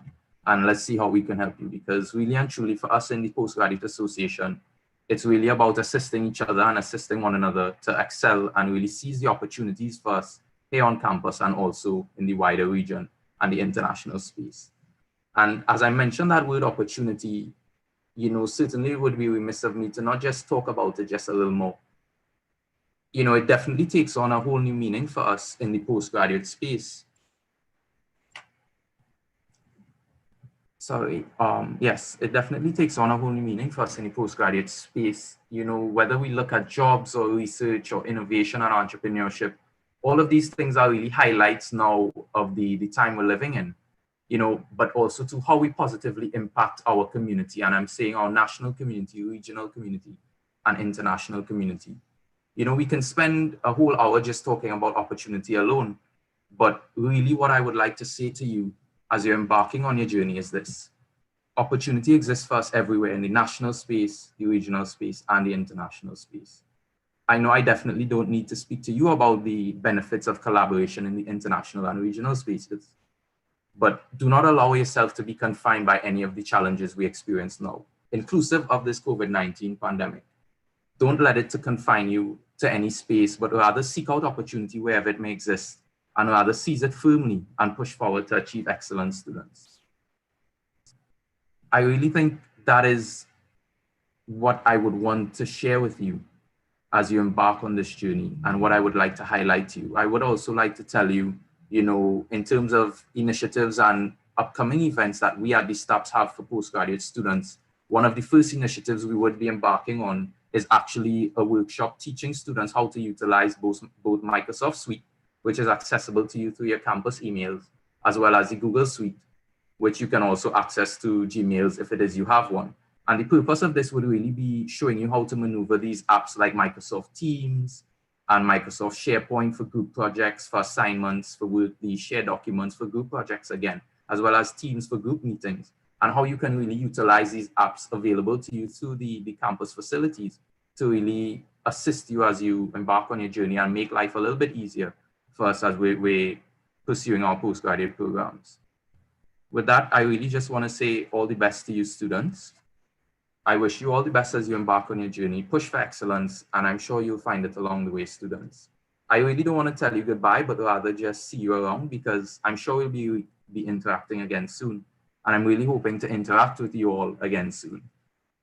let's see how we can help you. Because really and truly for us in the Postgraduate Association, it's really about assisting each other and assisting one another to excel and really seize the opportunities for us here on campus and also in the wider region and the international space. And as I mentioned that word opportunity, you know, certainly it would be remiss of me to not just talk about it just a little more. You know, it definitely takes on a whole new meaning for us in the postgraduate space. Sorry, yes, it definitely takes on a whole new meaning for us in the postgraduate space. You know, whether we look at jobs or research or innovation and entrepreneurship, All of these things are really highlights now of the time we're living in, you know, but also to how we positively impact our community. And I'm saying our national community, regional community, and international community. You know, we can spend a whole hour just talking about opportunity alone, but really what I would like to say to you as you're embarking on your journey is this: opportunity exists for us everywhere, in the national space, the regional space, and the international space. I know I definitely don't need to speak to you about the benefits of collaboration in the international and regional spaces, but do not allow yourself to be confined by any of the challenges we experience now, inclusive of this COVID-19 pandemic. Don't let it to confine you to any space, but rather seek out opportunity wherever it may exist, and rather seize it firmly and push forward to achieve excellent students. I really think that is what I would want to share with you as you embark on this journey, and what I would like to highlight to you. I would also like to tell you, you know, in terms of initiatives and upcoming events that we at the STAPS have for postgraduate students, one of the first initiatives we would be embarking on is actually a workshop teaching students how to utilize both Microsoft Suite, which is accessible to you through your campus emails, as well as the Google Suite, which you can also access to Gmails if it is you have one. And the purpose of this would really be showing you how to maneuver these apps like Microsoft Teams and Microsoft SharePoint for group projects, for assignments, for work, the shared documents for group projects again, as well as Teams for group meetings, and how you can really utilize these apps available to you through the campus facilities to really assist you as you embark on your journey and make life a little bit easier for us as we're pursuing our postgraduate programs. With that, I really just want to say all the best to you students. I wish you all the best as you embark on your journey. Push for excellence, and I'm sure you'll find it along the way, students. I really don't want to tell you goodbye, but rather just see you around, because I'm sure we'll be interacting again soon. And I'm really hoping to interact with you all again soon.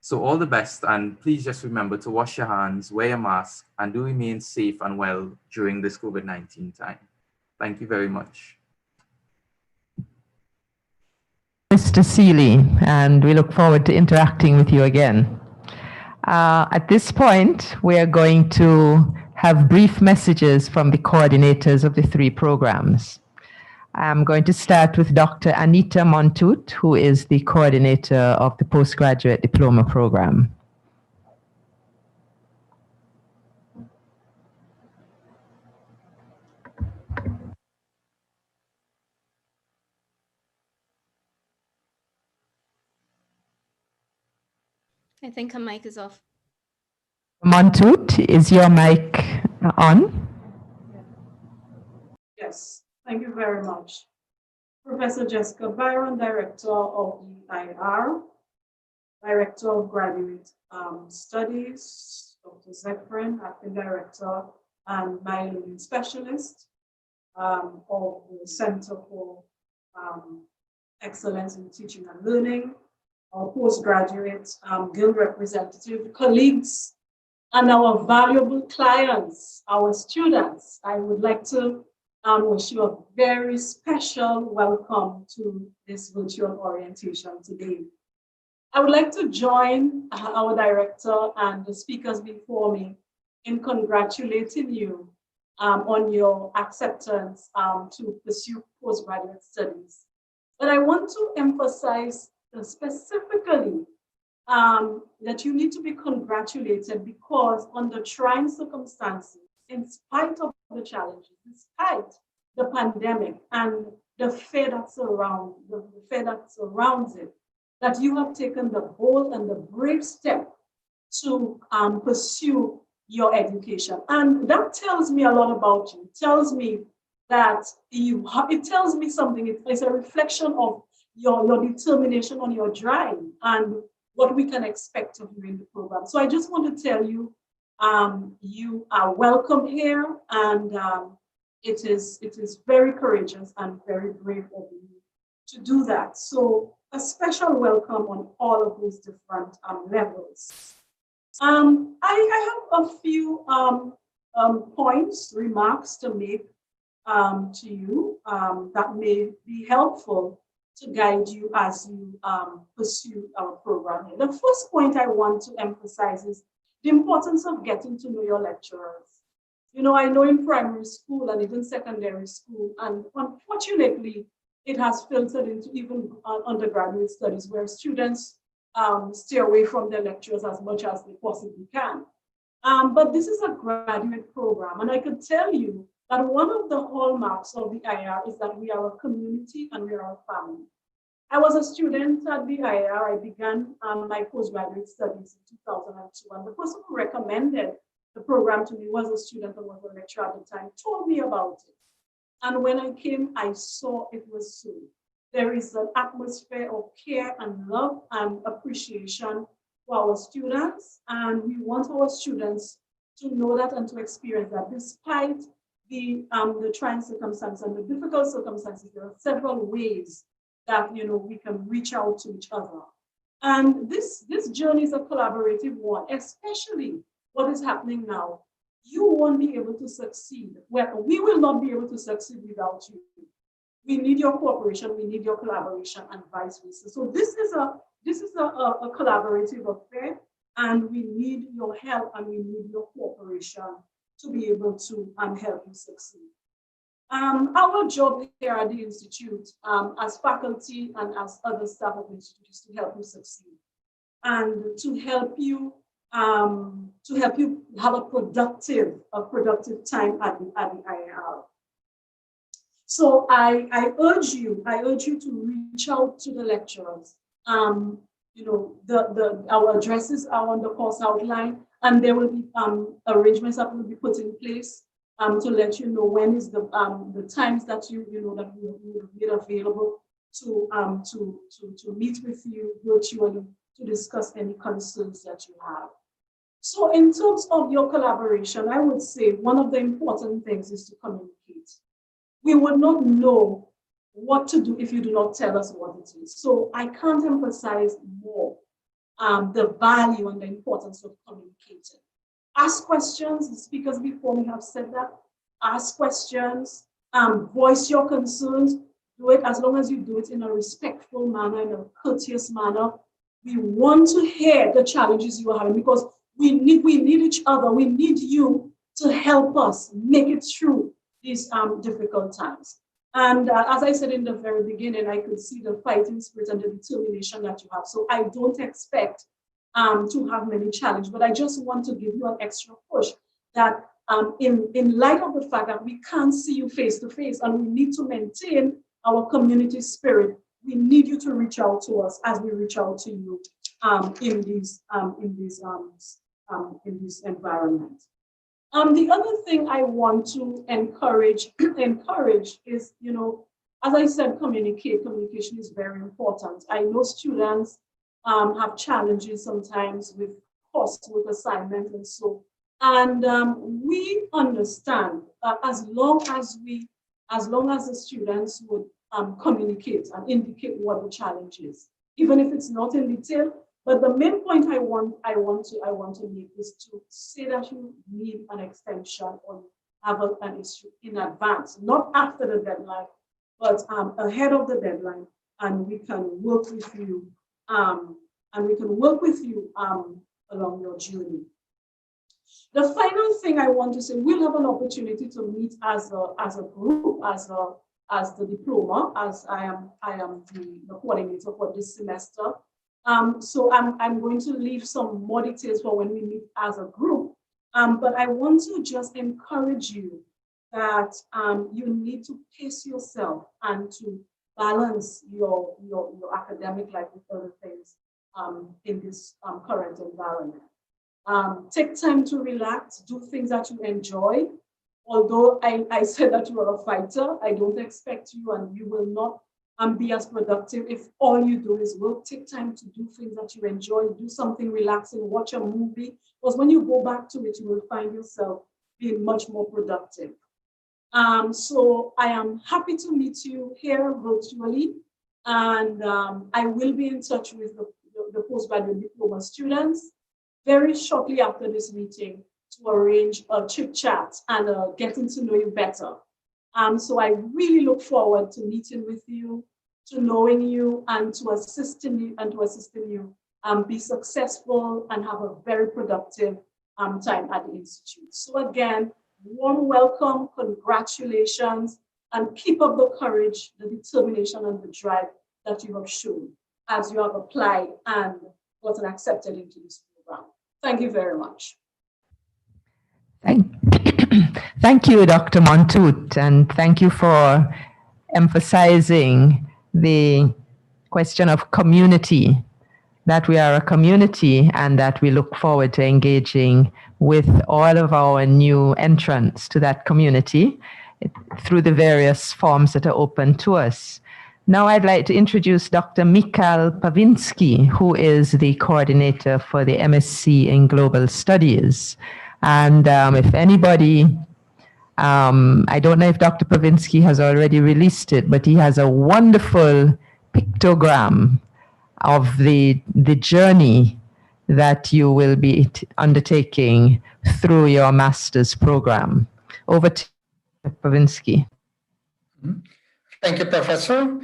So all the best, and please just remember to wash your hands, wear a mask, and do remain safe and well during this COVID-19 time. Thank you very much. Mr. Seeley, and we look forward to interacting with you again. At this point, we are going to have brief messages from the coordinators of the three programs. I'm going to start with Dr. Anita Montut, who is the coordinator of the postgraduate diploma program. I think her mic is off. Montut, is your mic on? Yes, thank you very much. Professor Jessica Byron, Director of U.W.I, Director of Graduate Studies, Dr. Zephyrin, Acting Director and my learning specialist of the Center for Excellence in Teaching and Learning, our postgraduate guild representative, colleagues, and our valuable clients, our students. I would like to wish you a very special welcome to this virtual orientation today. I would like to join our director and the speakers before me in congratulating you on your acceptance to pursue postgraduate studies. But I want to emphasize specifically that you need to be congratulated, because under trying circumstances, in spite of the challenges, despite the pandemic and the fear that surrounds it, that you have taken the bold and the brave step to pursue your education. And that tells me a lot about you. It tells me that it tells me something. It's a reflection of your determination on your drive and what we can expect of you in the program. So I just want to tell you, you are welcome here, and it is very courageous and very brave of you to do that. So a special welcome on all of those different levels. I have a few points, remarks to make to you that may be helpful to guide you as you pursue our program. The first point I want to emphasize is the importance of getting to know your lecturers. You know, I know in primary school and even secondary school, and unfortunately, it has filtered into even undergraduate studies where students stay away from their lectures as much as they possibly can. But this is a graduate program, and I could tell you that one of the hallmarks of the IR is that we are a community and we are a family. I was a student at the IR. I began my postgraduate studies in 2002, and the person who recommended the program to me was a student and was a lecturer at the time, told me about it. And when I came, I saw it was so. There is an atmosphere of care and love and appreciation for our students. And we want our students to know that and to experience that despite the trying circumstances and the difficult circumstances, there are several ways that we can reach out to each other. And this journey is a collaborative one, especially what is happening now. You won't be able to succeed. Well, we will not be able to succeed without you. We need your cooperation, we need your collaboration, and vice versa. So this is a collaborative affair, and we need your help and we need your cooperation to be able to help you succeed. Our job here at the Institute, as faculty and as other staff of the Institute, is to help you succeed and to help you have a productive time at the IAR. So I urge you to reach out to the lecturers. Our addresses are on the course outline, and there will be arrangements that will be put in place to let you know when is the times that that we will be available to meet with you virtually to discuss any concerns that you have. So in terms of your collaboration, I would say one of the important things is to communicate. We would not know what to do if you do not tell us what it is. So I can't emphasize more the value and the importance of communicating. Ask questions. The speakers before me have said that. Ask questions, voice your concerns. Do it as long as you do it in a respectful manner, in a courteous manner. We want to hear the challenges you are having because we need each other. We need you to help us make it through these difficult times. And as I said in the very beginning, I could see the fighting spirit and the determination that you have. So I don't expect to have many challenges, but I just want to give you an extra push that in light of the fact that we can't see you face to face and we need to maintain our community spirit, we need you to reach out to us as we reach out to you in this environment. The other thing I want to encourage is, as I said, communication is very important. I know students have challenges sometimes with coursework assignments and so. And we understand as long as the students would communicate and indicate what the challenge is, even if it's not in detail. But the main point I want to make is to say that you need an extension or have an issue in advance, not after the deadline, but ahead of the deadline, and we can work with you along your journey. The final thing I want to say, we'll have an opportunity to meet as a group, as the diploma, as I am the coordinator for this semester. So I'm going to leave some more details for when we meet as a group. But I want to just encourage you that you need to pace yourself and to balance your academic life with other things in this current environment. Take time to relax, do things that you enjoy. Although I said that you are a fighter, I don't expect you and you will not be as productive if all you do is work. Take time to do things that you enjoy, do something relaxing, watch a movie, because when you go back to it, you will find yourself being much more productive. So I am happy to meet you here virtually, and I will be in touch with the postgraduate diploma students very shortly after this meeting to arrange a chit chat and getting to know you better. So I really look forward to meeting with you, to knowing you, and to assisting you be successful and have a very productive time at the Institute. So again, warm welcome, congratulations, and keep up the courage, the determination, and the drive that you have shown as you have applied and gotten accepted into this program. Thank you very much. Thank you, Dr. Montoot, and thank you for emphasizing the question of community, that we are a community and that we look forward to engaging with all of our new entrants to that community through the various forms that are open to us. Now I'd like to introduce Dr. Mikhail Pavinsky, who is the coordinator for the MSc in Global Studies. And if anybody, I don't know if Dr. Pavinsky has already released it, but he has a wonderful pictogram of the journey that you will be undertaking through your master's program. Over to you, Pavinsky. Thank you, Professor,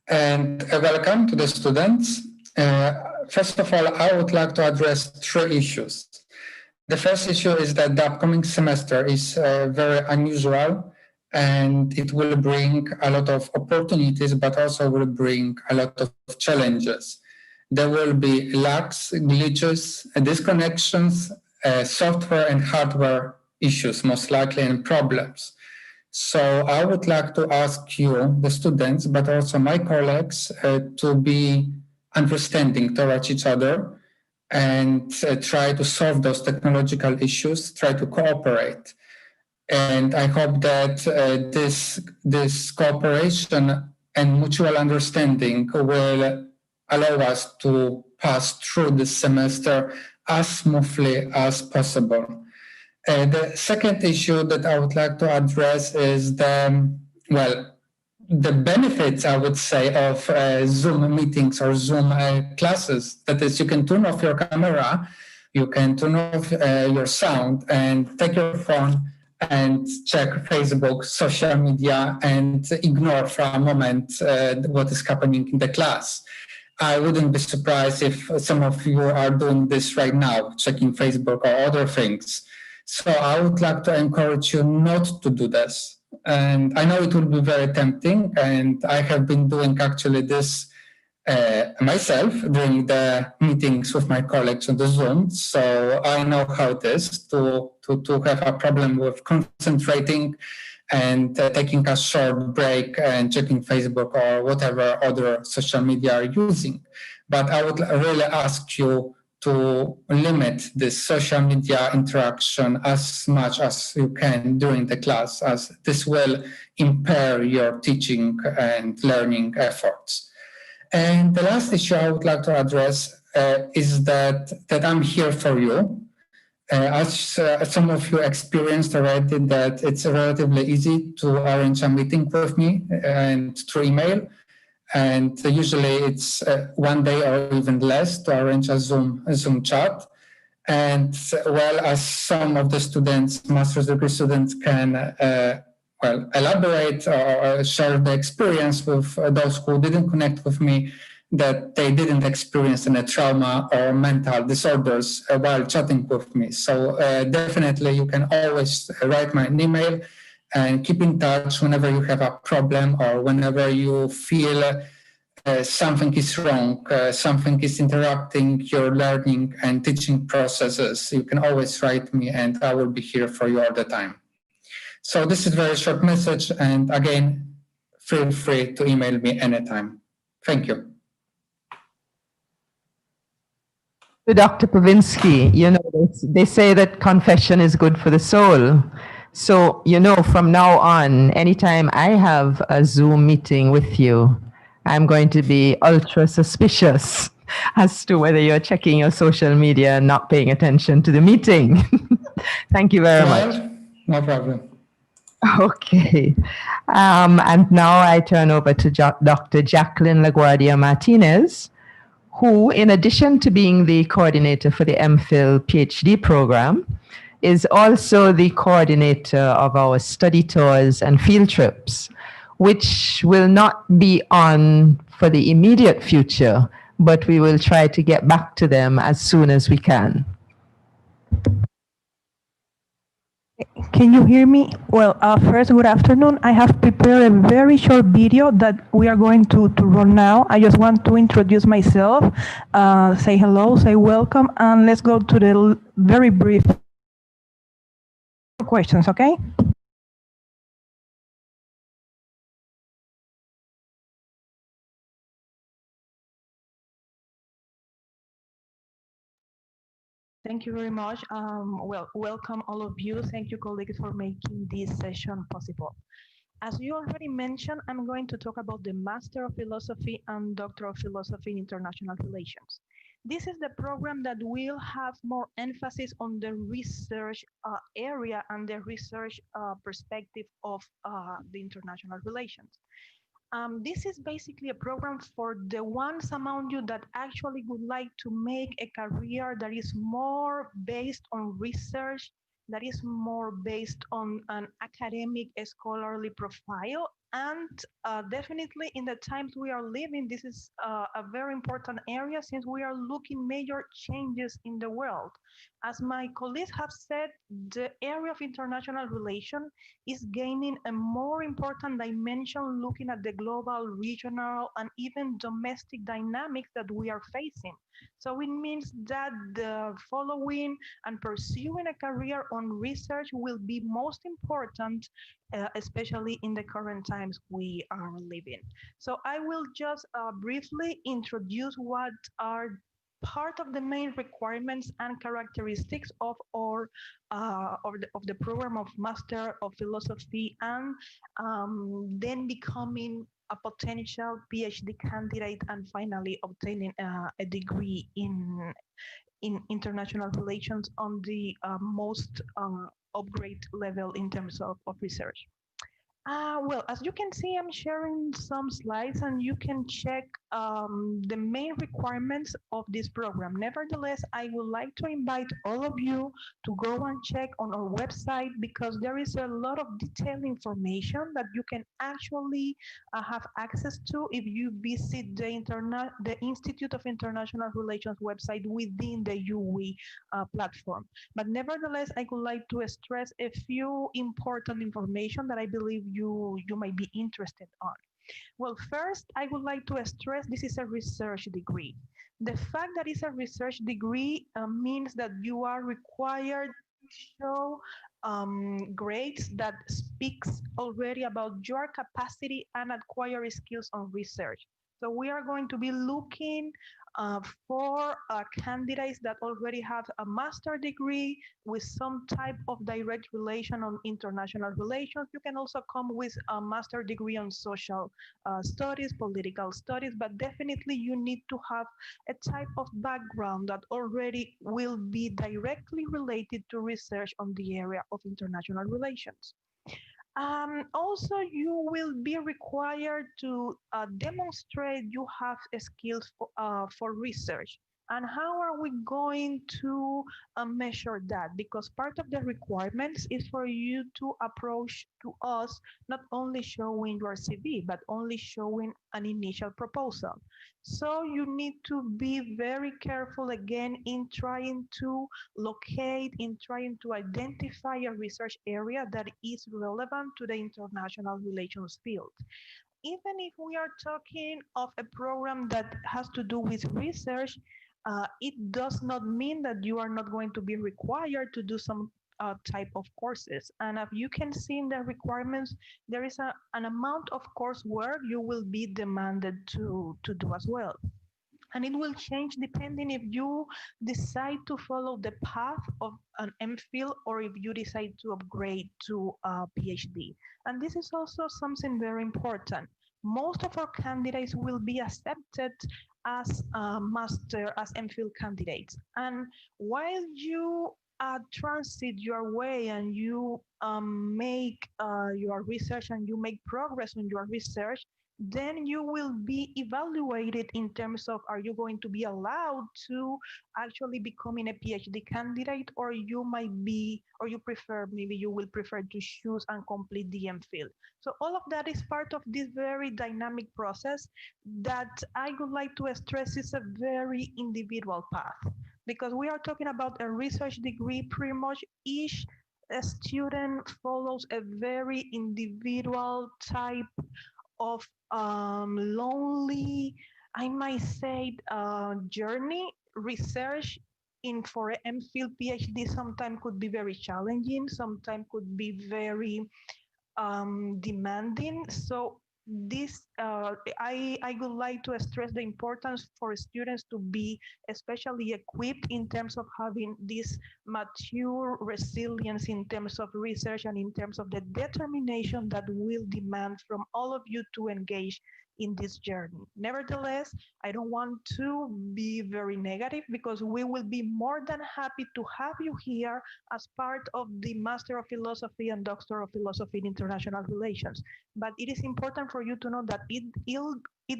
and welcome to the students. First of all, I would like to address 3 issues. The first issue is that the upcoming semester is very unusual, and it will bring a lot of opportunities, but also will bring a lot of challenges. There will be lags, glitches, disconnections, software and hardware issues, most likely, and problems. So I would like to ask you, the students, but also my colleagues, to be understanding towards each other and try to solve those technological issues, try to cooperate. And I hope that this cooperation and mutual understanding will allow us to pass through this semester as smoothly as possible. The second issue that I would like to address is the benefits, I would say, of Zoom meetings or Zoom classes. That is, you can turn off your camera, you can turn off your sound and take your phone and check Facebook, social media, and ignore for a moment what is happening in the class. I wouldn't be surprised if some of you are doing this right now, checking Facebook or other things. So I would like to encourage you not to do this. And I know it will be very tempting, and I have been doing actually this myself during the meetings with my colleagues on the Zoom. So I know how it is to have a problem with concentrating and taking a short break and checking Facebook or whatever other social media are using. But I would really ask you to limit this social media interaction as much as you can during the class, as this will impair your teaching and learning efforts. And the last issue I would like to address is that I'm here for you. As some of you experienced already, that it's relatively easy to arrange a meeting with me and through email. And usually it's 1 day or even less to arrange a Zoom chat. And well, as some of the students, master's degree students, can elaborate or share the experience with those who didn't connect with me, that they didn't experience any trauma or mental disorders while chatting with me. So definitely you can always write me an email and keep in touch whenever you have a problem or whenever you feel something is wrong, something is interrupting your learning and teaching processes. You can always write me and I will be here for you all the time. So this is a very short message, and again, feel free to email me anytime. Thank you. Dr. Pavinsky, they say that confession is good for the soul. So, from now on, anytime I have a Zoom meeting with you, I'm going to be ultra suspicious as to whether you're checking your social media and not paying attention to the meeting. Thank you very much. No problem. Okay. And now I turn over to Dr. Jacqueline LaGuardia Martinez, who, in addition to being the coordinator for the MPhil PhD program, is also the coordinator of our study tours and field trips, which will not be on for the immediate future, but we will try to get back to them as soon as we can. Can you hear me? Well, first, good afternoon. I have prepared a very short video that we are going to run now. I just want to introduce myself, say hello, say welcome, and let's go to the very brief questions, okay? Thank you very much. Well, welcome all of you. Thank you, colleagues, for making this session possible. As you already mentioned, I'm going to talk about the Master of Philosophy and Doctor of Philosophy in International Relations. This is the program that will have more emphasis on the research area and the research perspective of the international relations. This is basically a program for the ones among you that actually would like to make a career that is more based on research, that is more based on an academic, scholarly profile. And definitely in the times we are living, this is a very important area since we are looking major changes in the world. As my colleagues have said, the area of international relations is gaining a more important dimension looking at the global, regional, and even domestic dynamics that we are facing. So it means that the following and pursuing a career on research will be most important, especially in the current times we are living. So I will just briefly introduce what are part of the main requirements and characteristics of our of the program of Master of Philosophy and then becoming a potential PhD candidate and finally obtaining a degree in international relations on the most upgrade level in terms of research. Well, as you can see, I'm sharing some slides and you can check the main requirements of this program. Nevertheless, I would like to invite all of you to go and check on our website because there is a lot of detailed information that you can actually have access to if you visit the Institute of International Relations website within the U.W.I platform. But nevertheless, I would like to stress a few important information that I believe you might be interested on. Well, first, I would like to stress this is a research degree. The fact that it's a research degree means that you are required to show grades that speaks already about your capacity and acquire skills on research. So we are going to be looking for candidates that already have a master degree with some type of direct relation on international relations. You can also come with a master degree on social studies, political studies, but definitely you need to have a type of background that already will be directly related to research on the area of international relations. Also, you will be required to demonstrate you have skills for research. And how are we going to measure that? Because part of the requirements is for you to approach to us not only showing your CV, but only showing an initial proposal. So you need to be very careful again in trying to locate, in trying to identify a research area that is relevant to the international relations field. Even if we are talking of a program that has to do with research, it does not mean that you are not going to be required to do some type of courses. And as you can see in the requirements, there is an amount of coursework you will be demanded to do as well. And it will change depending if you decide to follow the path of an MPhil or if you decide to upgrade to a PhD. And this is also something very important. Most of our candidates will be accepted as master, as MPhil candidates. And while you transit your way and you make your research and you make progress on your research, then you will be evaluated in terms of are you going to be allowed to actually becoming a PhD candidate, or you might be, or you prefer, maybe you will prefer to choose and complete the MPhil. So all of that is part of this very dynamic process that I would like to stress is a very individual path, because we are talking about a research degree. Pretty much each a student follows a very individual type of lonely, I might say, journey. Research in for an MPhil PhD sometimes could be very challenging, sometimes could be very demanding. So this, I would like to stress the importance for students to be especially equipped in terms of having this mature resilience in terms of research and in terms of the determination that will demand from all of you to engage in this journey. Nevertheless, I don't want to be very negative because we will be more than happy to have you here as part of the Master of Philosophy and Doctor of Philosophy in International Relations. But it is important for you to know that it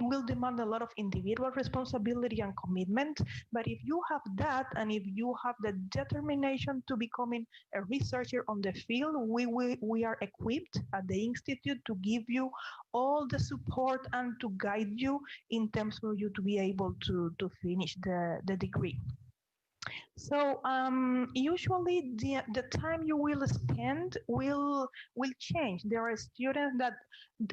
will demand a lot of individual responsibility and commitment. But if you have that, and if you have the determination to becoming a researcher on the field, we are equipped at the Institute to give you all the support and to guide you in terms for you to be able to finish the degree. So usually the time you will spend will change. There are students that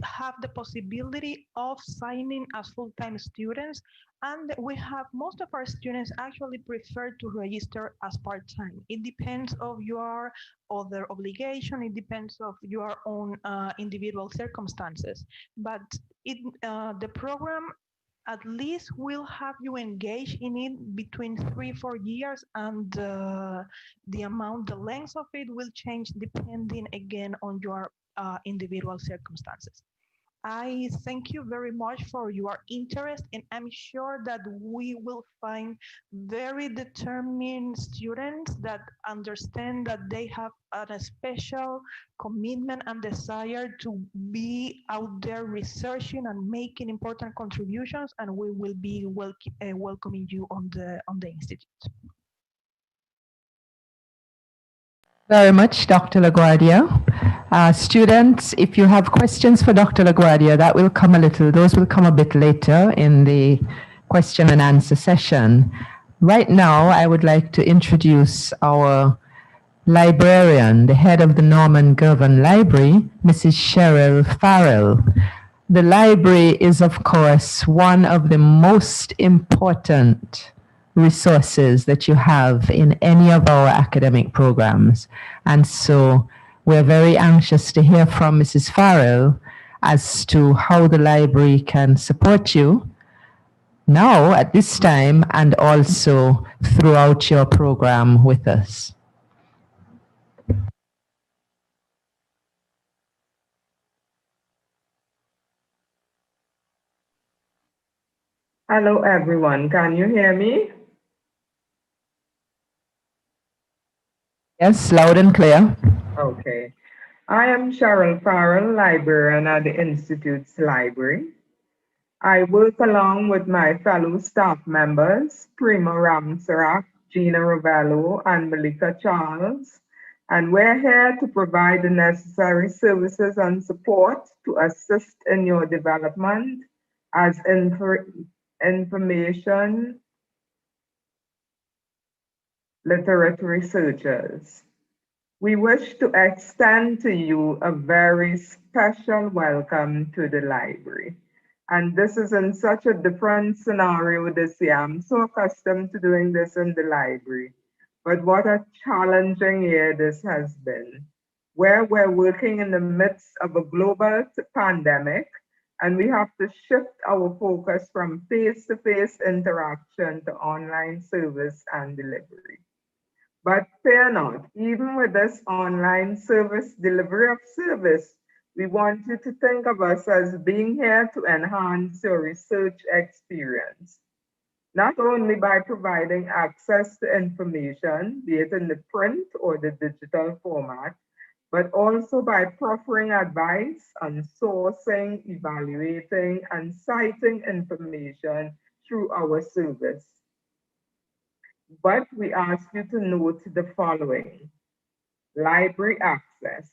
have the possibility of signing as full-time students, and we have most of our students actually prefer to register as part-time. It depends of your other obligation. It depends of your own individual circumstances. But the program at least will have you engage in it between 3-4 years, and the amount, the length of it will change depending again on your individual circumstances. I thank you very much for your interest, and I'm sure that we will find very determined students that understand that they have a special commitment and desire to be out there researching and making important contributions, and we will be welcoming you on the institute. Very much, Dr. LaGuardia. Students, if you have questions for Dr. LaGuardia, those will come a bit later in the question and answer session. Right now, I would like to introduce our librarian, the head of the Norman Girvan Library, Mrs. Cheryl Farrell. The library is, of course, one of the most important resources that you have in any of our academic programs. And so we're very anxious to hear from Mrs. Farrell as to how the library can support you now at this time and also throughout your program with us. Hello, everyone. Can you hear me? Yes, loud and clear. Okay. I am Cheryl Farrell, librarian at the Institute's library. I work along with my fellow staff members, Prima Ramsarak, Gina Ravello, and Malika Charles, and we're here to provide the necessary services and support to assist in your development as information literature researchers. We wish to extend to you a very special welcome to the library. And this is in such a different scenario this year. I'm so accustomed to doing this in the library. But what a challenging year this has been, where we're working in the midst of a global pandemic, and we have to shift our focus from face-to-face interaction to online service and delivery. But fear not, even with this online service, delivery of service, we want you to think of us as being here to enhance your research experience, not only by providing access to information, be it in the print or the digital format, but also by proffering advice on sourcing, evaluating, and citing information through our service. But we ask you to note the following. Library access.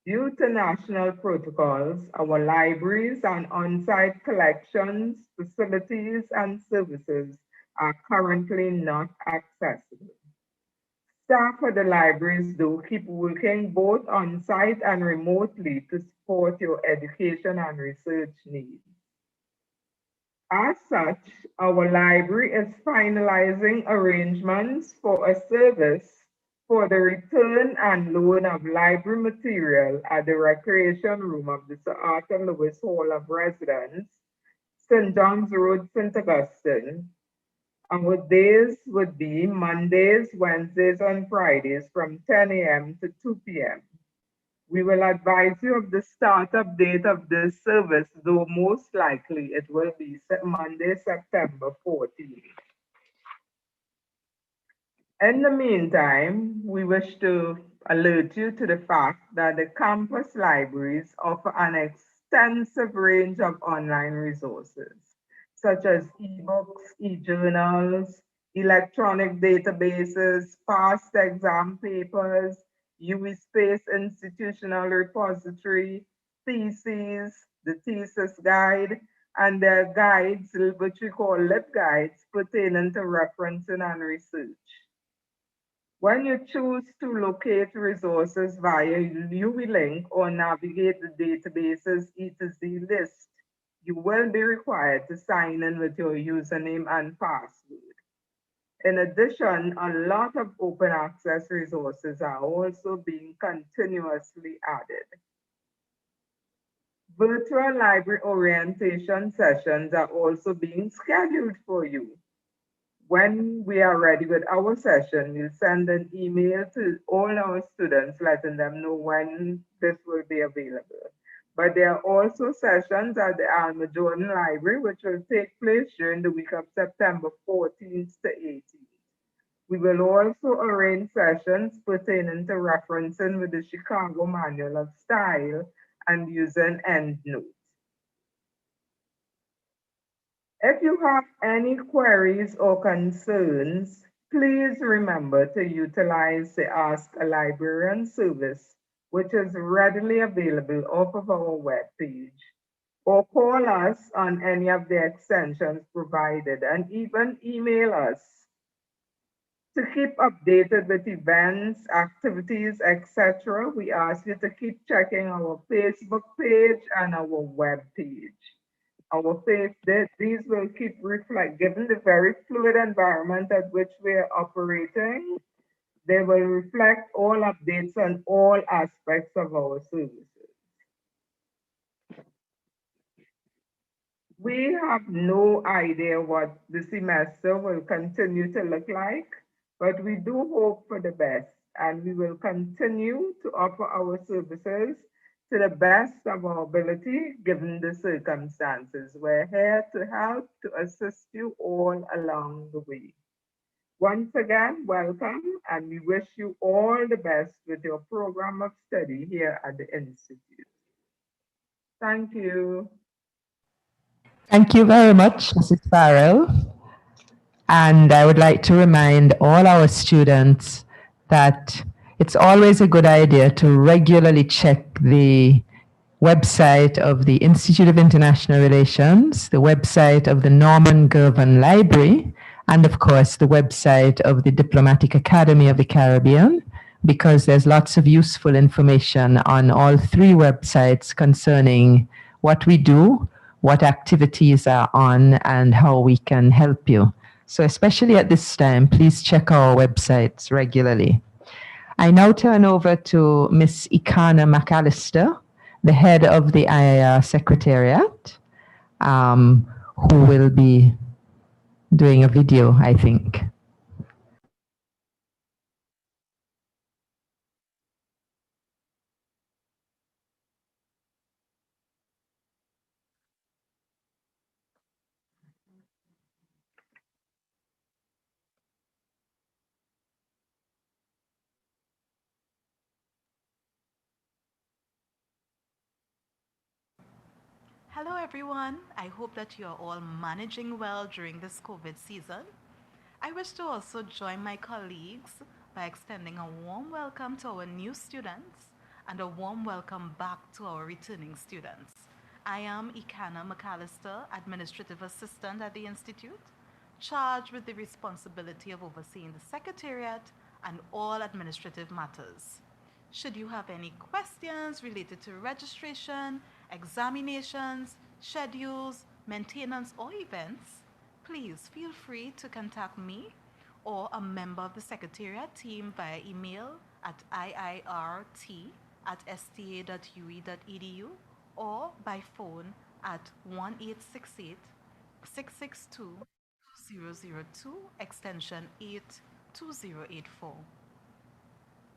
Due to national protocols, our libraries and on-site collections, facilities, and services are currently not accessible. Staff at the libraries do keep working both on-site and remotely to support your education and research needs. As such, our library is finalizing arrangements for a service for the return and loan of library material at the recreation room of the Sir Arthur Lewis Hall of Residence, St. John's Road, St. Augustine. Our days would be Mondays, Wednesdays, and Fridays from 10 a.m. to 2 p.m. We will advise you of the startup date of this service, though most likely it will be Monday, September 14th. In the meantime, we wish to alert you to the fact that the campus libraries offer an extensive range of online resources, such as ebooks, e-journals, electronic databases, past exam papers, U.W.I Space Institutional Repository, theses, the thesis guide, and their guides, which we call LibGuides, pertaining to referencing and research. When you choose to locate resources via U.W.I link or navigate the database's E to Z list, you will be required to sign in with your username and password. In addition, a lot of open access resources are also being continuously added. Virtual library orientation sessions are also being scheduled for you. When we are ready with our session, we'll send an email to all our students, letting them know when this will be available. But there are also sessions at the Alma Jordan Library, which will take place during the week of September 14th to 18th. We will also arrange sessions pertaining to referencing with the Chicago Manual of Style and using EndNote. If you have any queries or concerns, please remember to utilize the Ask a Librarian service, which is readily available off of our webpage, or call us on any of the extensions provided, and even email us. To keep updated with events, activities, etc., we ask you to keep checking our Facebook page and our webpage. These will keep given the very fluid environment at which we are operating, they will reflect all updates on all aspects of our services. We have no idea what the semester will continue to look like, but we do hope for the best, and we will continue to offer our services to the best of our ability, given the circumstances. We're here to help, to assist you all along the way. Once again, welcome, and we wish you all the best with your program of study here at the Institute. Thank you. Thank you very much, Mrs. Farrell. And I would like to remind all our students that it's always a good idea to regularly check the website of the Institute of International Relations, the website of the Norman Girvan Library, and of course the website of the Diplomatic Academy of the Caribbean, because there's lots of useful information on all three websites concerning what we do, what activities are on, and how we can help you. So especially at this time, please check our websites regularly. I now turn over to Ms. Ikana McAllister, the head of the IIR Secretariat, who will be doing a video, I think. Hello everyone, I hope that you are all managing well during this COVID season. I wish to also join my colleagues by extending a warm welcome to our new students and a warm welcome back to our returning students. I am Ikana McAllister, Administrative Assistant at the Institute, charged with the responsibility of overseeing the Secretariat and all administrative matters. Should you have any questions related to registration, examinations, schedules, maintenance, or events, please feel free to contact me or a member of the Secretariat team via email at iirt@sta.ui.edu or by phone at 1-868-662-2002 extension 82084.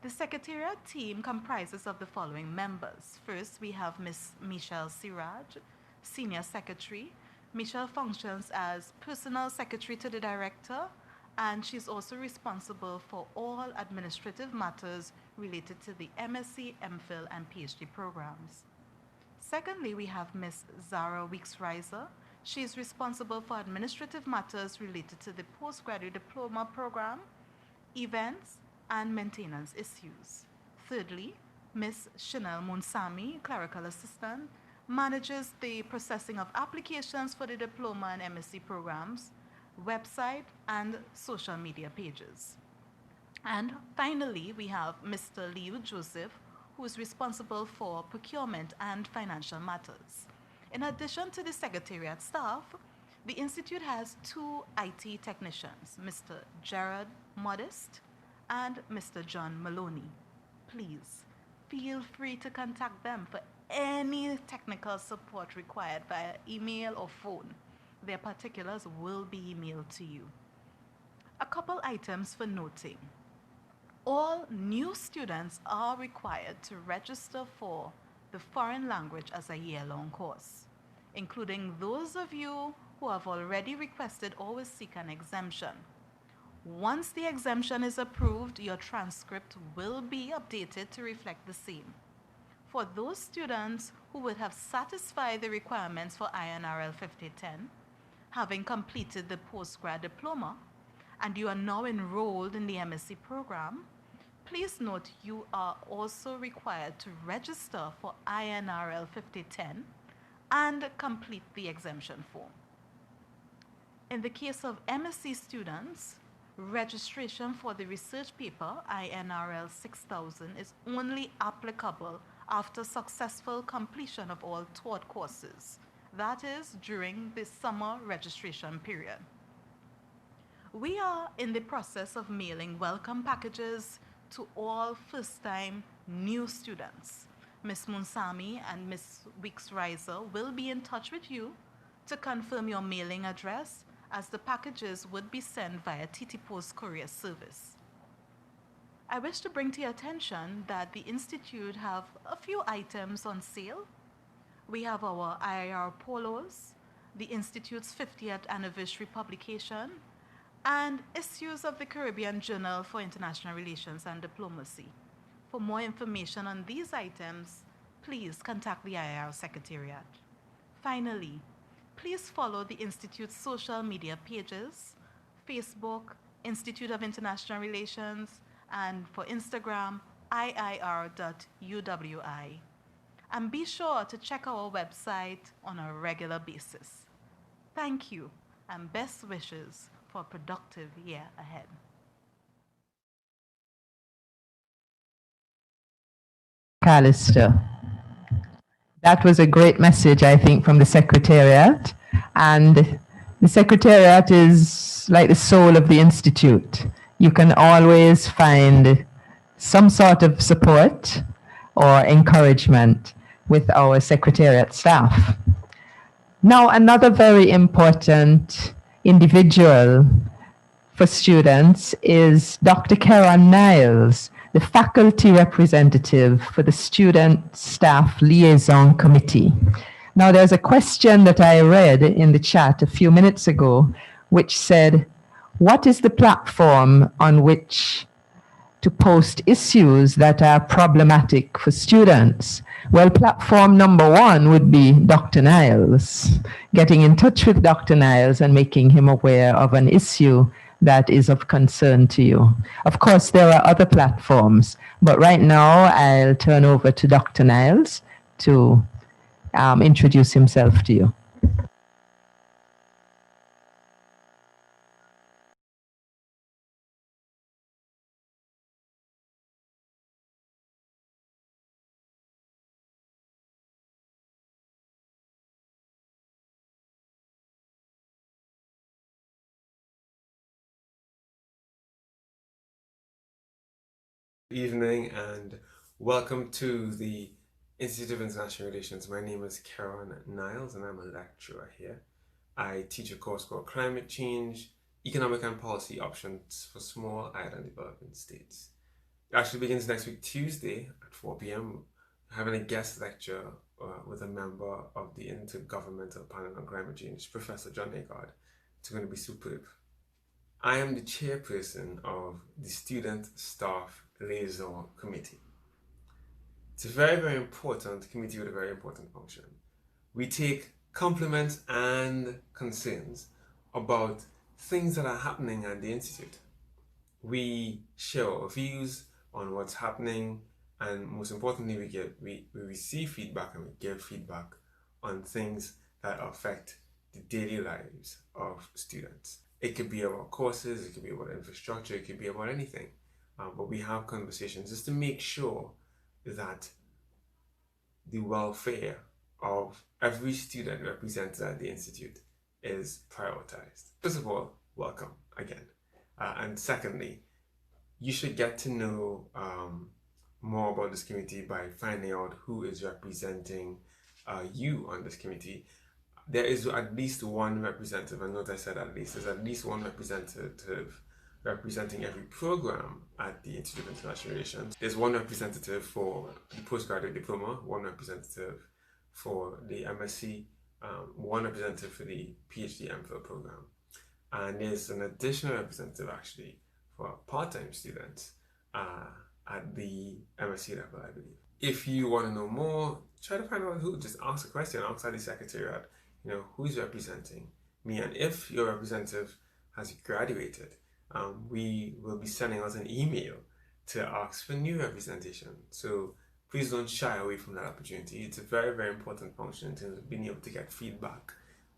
The Secretariat team comprises of the following members. First, we have Ms. Michelle Siraj, Senior Secretary. Michelle functions as Personal Secretary to the Director, and she's also responsible for all administrative matters related to the MSc, MPhil, and PhD programs. Secondly, we have Ms. Zara Weeks-Reiser. She is responsible for administrative matters related to the postgraduate diploma program, events, and maintenance issues. Thirdly, Ms. Chanel Munsami, Clerical Assistant, manages the processing of applications for the diploma and MSc programs, website, and social media pages. And finally, we have Mr. Leo Joseph, who is responsible for procurement and financial matters. In addition to the Secretariat staff, the Institute has 2 IT technicians, Mr. Gerard Modest and Mr. John Maloney. Please feel free to contact them for any technical support required via email or phone. Their particulars will be emailed to you. A couple items for noting. All new students are required to register for the foreign language as a year-long course, including those of you who have already requested or will seek an exemption. Once the exemption is approved, your transcript will be updated to reflect the same. For those students who would have satisfied the requirements for INRL 5010, having completed the postgrad diploma, and you are now enrolled in the MSc program, please note you are also required to register for INRL 5010 and complete the exemption form. In the case of MSc students, registration for the research paper INRL 6000 is only applicable after successful completion of all taught courses, that is, during the summer registration period. We are in the process of mailing welcome packages to all first-time new students. Ms. Munsami and Ms. Weeks-Reiser will be in touch with you to confirm your mailing address, as the packages would be sent via TT Post Courier Service. I wish to bring to your attention that the Institute have a few items on sale. We have our IIR polos, the Institute's 50th anniversary publication, and issues of the Caribbean Journal for International Relations and Diplomacy. For more information on these items, please contact the IIR Secretariat. Finally, please follow the Institute's social media pages, Facebook, Institute of International Relations, and for Instagram, iir.U.W.I. And be sure to check our website on a regular basis. Thank you, and best wishes for a productive year ahead. Callister. That was a great message, I think, from the Secretariat. And the Secretariat is like the soul of the Institute. You can always find some sort of support or encouragement with our Secretariat staff. Now, another very important individual for students is Dr. Kara Niles, the faculty representative for the Student Staff Liaison Committee. Now, there's a question that I read in the chat a few minutes ago, which said, what is the platform on which to post issues that are problematic for students? Well, platform number one would be Dr. Niles, getting in touch with Dr. Niles and making him aware of an issue that is of concern to you. Of course, there are other platforms, but right now I'll turn over to Dr. Niles to introduce himself to you. evening, and welcome to the Institute of International Relations. My name is Karen Niles, and I'm a lecturer here. I teach a course called Climate Change, Economic and Policy Options for Small Island Developing States. It actually begins next week, Tuesday at 4 p.m. Having a guest lecture with a member of the Intergovernmental Panel on Climate Change, Professor John Agard. It's going to be superb. I am the chairperson of the Student Staff Liaison Committee. It's a very, very important committee with a very important function. We take compliments and concerns about things that are happening at the Institute. We share our views on what's happening, and most importantly, we receive feedback and we give feedback on things that affect the daily lives of students. It could be about courses, it could be about infrastructure, it could be about anything. But we have conversations just to make sure that the welfare of every student represented at the Institute is prioritized. First of all, welcome again. And secondly, you should get to know more about this committee by finding out who is representing you on this committee. There is at least one representative, and note I said at least, there's at least one representative representing every program at the Institute of International Relations. There's one representative for the postgraduate diploma, one representative for the MSc, one representative for the PhD MPhil program. And there's an additional representative actually for part-time students at the MSc level, I believe. If you want to know more, try to find out who, just ask a question outside the Secretariat. You know, who's representing me, and if your representative has graduated, we will be sending out an email to ask for new representation. So please don't shy away from that opportunity. It's a very, very important function in terms of being able to get feedback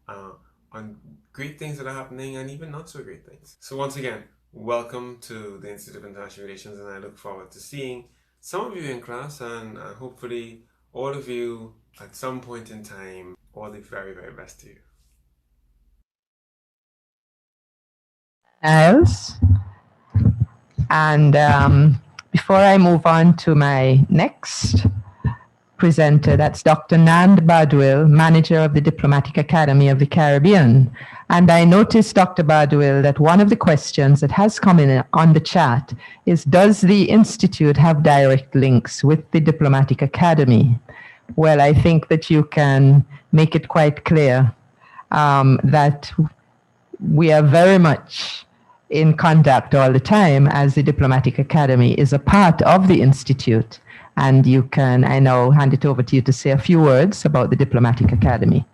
on great things that are happening and even not so great things. So once again, welcome to the Institute of International Relations, and I look forward to seeing some of you in class, and hopefully all of you at some point in time. All the very, very best to you. Niles. And before I move on to my next presenter, that's Dr. Nand Badwil, manager of the Diplomatic Academy of the Caribbean. And I noticed, Dr. Badwil, that one of the questions that has come in on the chat is, does the Institute have direct links with the Diplomatic Academy? Well, I think that you can make it quite clear that we are very much in contact all the time, as the Diplomatic Academy is a part of the Institute. And you can, I now hand it over to you to say a few words about the Diplomatic Academy.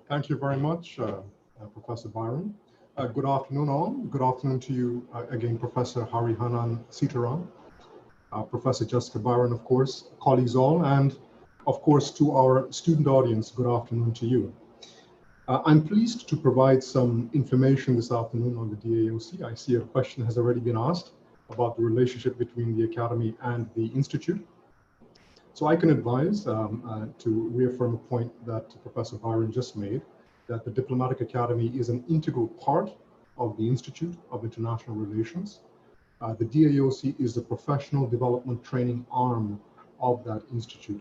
Thank you very much, Professor Byron. Good afternoon all. Good afternoon to you again, Professor Harihanan Sitaram, Professor Jessica Byron, of course, colleagues all, and of course to our student audience, good afternoon to you. I'm pleased to provide some information this afternoon on the DAOC. I see a question has already been asked about the relationship between the Academy and the Institute. So I can advise to reaffirm a point that Professor Byron just made, that the Diplomatic Academy is an integral part of the Institute of International Relations. The DAOC is the professional development training arm of that institute.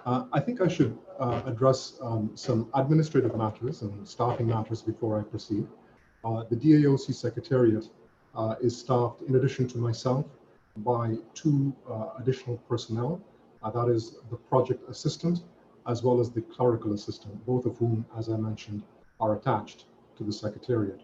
I think I should address some administrative matters and staffing matters before I proceed. The DAOC Secretariat is staffed, in addition to myself, by two additional personnel. That is the project assistant as well as the clerical assistant, both of whom, as I mentioned, are attached to the Secretariat.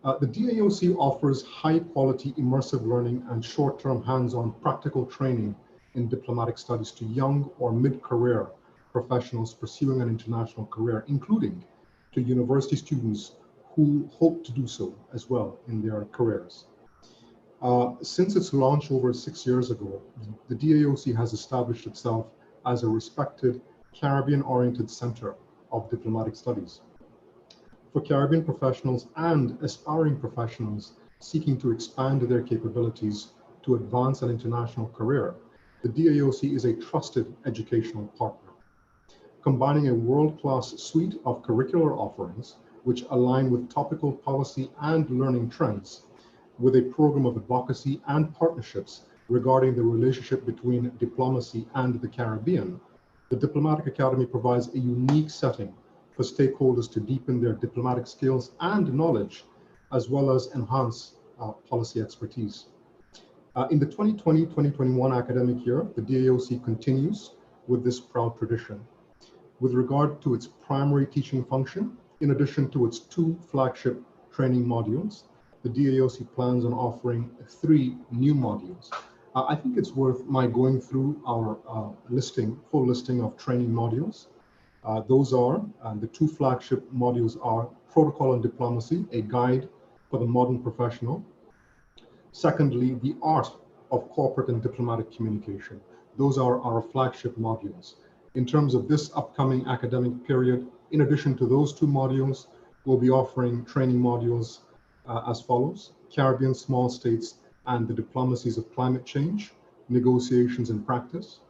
The DAOC offers high-quality immersive learning and short-term hands-on practical training in diplomatic studies to young or mid-career professionals pursuing an international career, including to university students who hope to do so as well in their careers. Since its launch over 6 years ago, the DAOC has established itself as a respected Caribbean-oriented center of diplomatic studies. For Caribbean professionals and aspiring professionals seeking to expand their capabilities to advance an international career, the DAOC is a trusted educational partner. combining a world-class suite of curricular offerings which align with topical policy and learning trends, with a program of advocacy and partnerships regarding the relationship between diplomacy and the Caribbean. The Diplomatic Academy provides a unique setting for stakeholders to deepen their diplomatic skills and knowledge, as well as enhance policy expertise. In the 2020-2021 academic year, the DAOC continues with this proud tradition. With regard to its primary teaching function, in addition to its 2 flagship training modules, the DAOC plans on offering 3 new modules. I think it's worth my going through our full listing of training modules. Those are, the 2 flagship modules are Protocol and Diplomacy, a guide for the modern professional. Secondly, the Art of Corporate and Diplomatic Communication. Those are our flagship modules. In terms of this upcoming academic period, in addition to those 2 modules, we'll be offering training modules as follows: Caribbean Small States and the Diplomacies of Climate Change, Negotiations in Practice,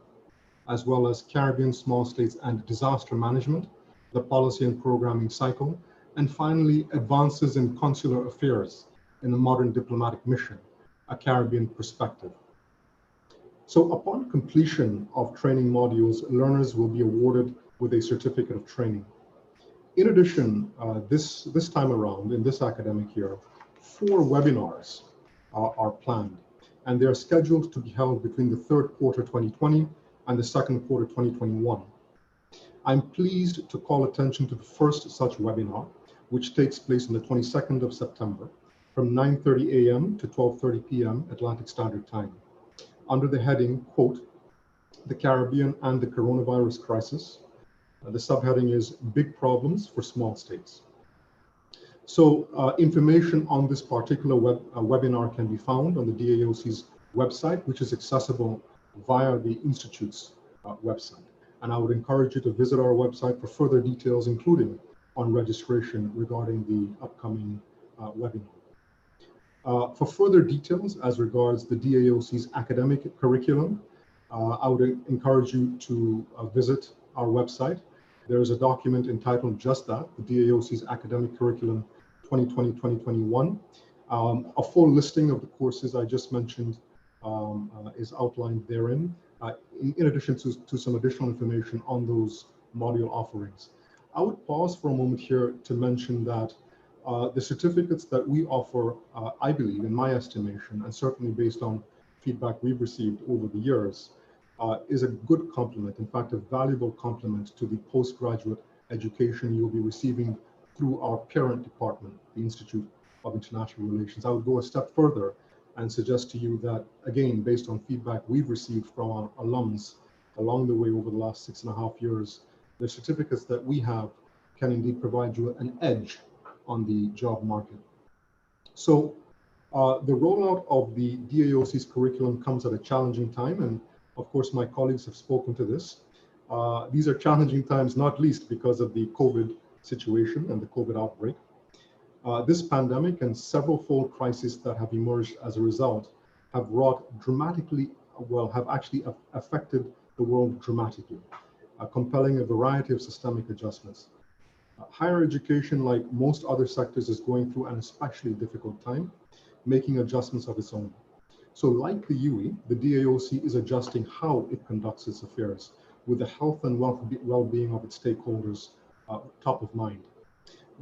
as well as Caribbean Small States and Disaster Management, the Policy and Programming Cycle, and finally, Advances in Consular Affairs in the Modern Diplomatic Mission, a Caribbean Perspective. So upon completion of training modules, learners will be awarded with a certificate of training. In addition, this time around, in this academic year, 4 webinars are planned, and they're scheduled to be held between the 3rd quarter 2020 and the 2nd quarter 2021. I'm pleased to call attention to the first such webinar, which takes place on the 22nd of September from 9:30 a.m. to 12:30 p.m. Atlantic Standard Time, under the heading, quote, "The Caribbean and the Coronavirus Crisis." The subheading is Big Problems for Small States. So information on this particular webinar can be found on the DAOC's website, which is accessible via the Institute's website. And I would encourage you to visit our website for further details, including on registration regarding the upcoming webinar. For further details as regards the DAOC's academic curriculum, I would encourage you to visit our website. There is a document entitled just that, the DAOC's Academic Curriculum 2020-2021. A full listing of the courses I just mentioned is outlined therein, in addition to some additional information on those module offerings. I would pause for a moment here to mention that the certificates that we offer, I believe, in my estimation, and certainly based on feedback we've received over the years, is a good complement, in fact, a valuable complement to the postgraduate education you'll be receiving through our parent department, the Institute of International Relations. I would go a step further and suggest to you that, again, based on feedback we've received from our alums along the way over the last 6.5 years, the certificates that we have can indeed provide you an edge on the job market. So the rollout of the DAOC's curriculum comes at a challenging time, and of course my colleagues have spoken to this. These are challenging times, not least because of the COVID situation and the COVID outbreak. This pandemic and several-fold crises that have emerged as a result have wrought dramatically, have actually affected the world dramatically, compelling a variety of systemic adjustments. Higher education, like most other sectors, is going through an especially difficult time, making adjustments of its own. So like the U.W.I, the DAOC is adjusting how it conducts its affairs, with the health and well-being of its stakeholders top of mind.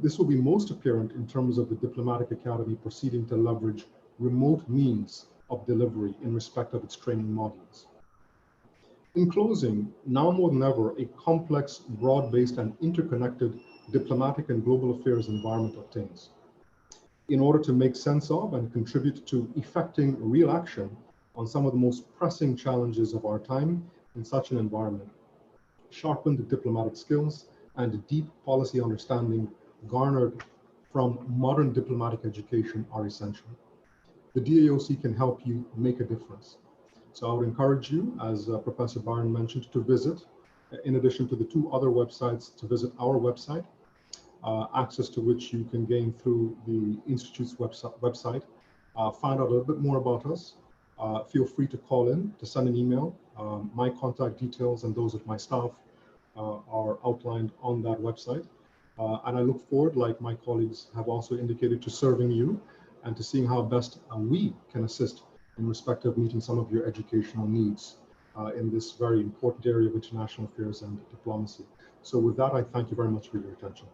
This will be most apparent in terms of the Diplomatic Academy proceeding to leverage remote means of delivery in respect of its training modules. In closing, now more than ever, a complex, broad-based, and interconnected diplomatic and global affairs environment obtains. In order to make sense of and contribute to effecting real action on some of the most pressing challenges of our time in such an environment, sharpened diplomatic skills and deep policy understanding garnered from modern diplomatic education are essential. The DAOC can help you make a difference. So I would encourage you, as Professor Byron mentioned, to visit, in addition to the 2 other websites, to visit our website, access to which you can gain through the Institute's website. Find out a little bit more about us. Feel free to call in, to send an email. My contact details and those of my staff are outlined on that website. And I look forward, like my colleagues have also indicated, to serving you and to seeing how best we can assist in respect of meeting some of your educational needs in this very important area of international affairs and diplomacy. So with that, I thank you very much for your attention.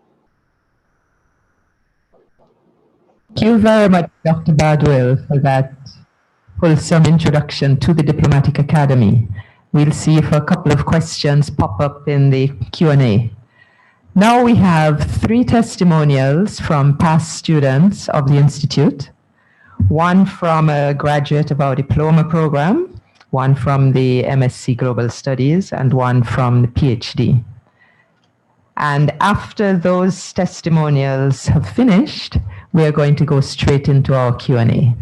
Thank you very much, Dr. Bardwell, for that fulsome introduction to the Diplomatic Academy. We'll see if a couple of questions pop up in the Q&A. Now we have 3 testimonials from past students of the Institute, one from a graduate of our diploma program, one from the MSc Global Studies, and one from the PhD. And after those testimonials have finished, we are going to go straight into our Q&A.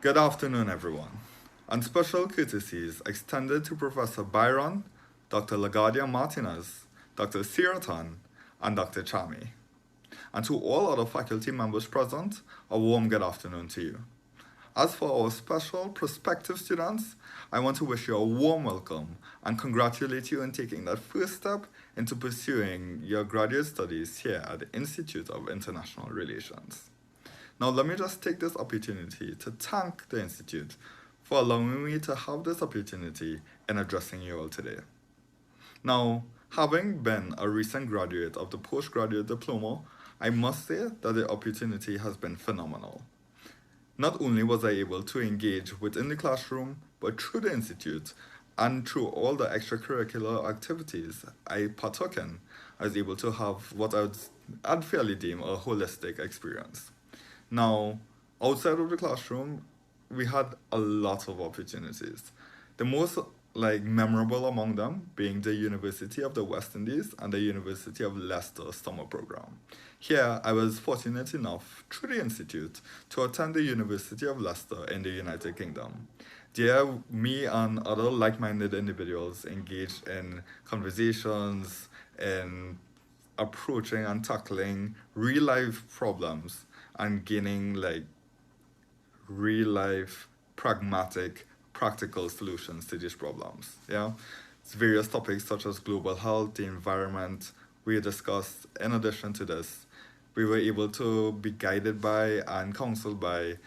Good afternoon, everyone, and special courtesies extended to Professor Byron, Dr. LaGuardia Martinez, Dr. Siratan, and Dr. Chami. And to all other faculty members present, a warm good afternoon to you. As for our special prospective students, I want to wish you a warm welcome and congratulate you on taking that first step into pursuing your graduate studies here at the Institute of International Relations. Now, let me just take this opportunity to thank the Institute for allowing me to have this opportunity in addressing you all today. Now, having been a recent graduate of the postgraduate diploma, I must say that the opportunity has been phenomenal. Not only was I able to engage within the classroom, but through the Institute and through all the extracurricular activities I partook in, I was able to have what I'd fairly deem a holistic experience. Now, outside of the classroom, we had a lot of opportunities. The most memorable among them being the University of the West Indies and the University of Leicester summer program. Here, I was fortunate enough through the Institute to attend the University of Leicester in the United Kingdom. There, me and other like-minded individuals engaged in conversations, in approaching and tackling real-life problems and gaining real-life, pragmatic, practical solutions to these problems. Yeah, it's various topics such as global health, the environment, we discussed. In addition to this, we were able to be guided by and counseled by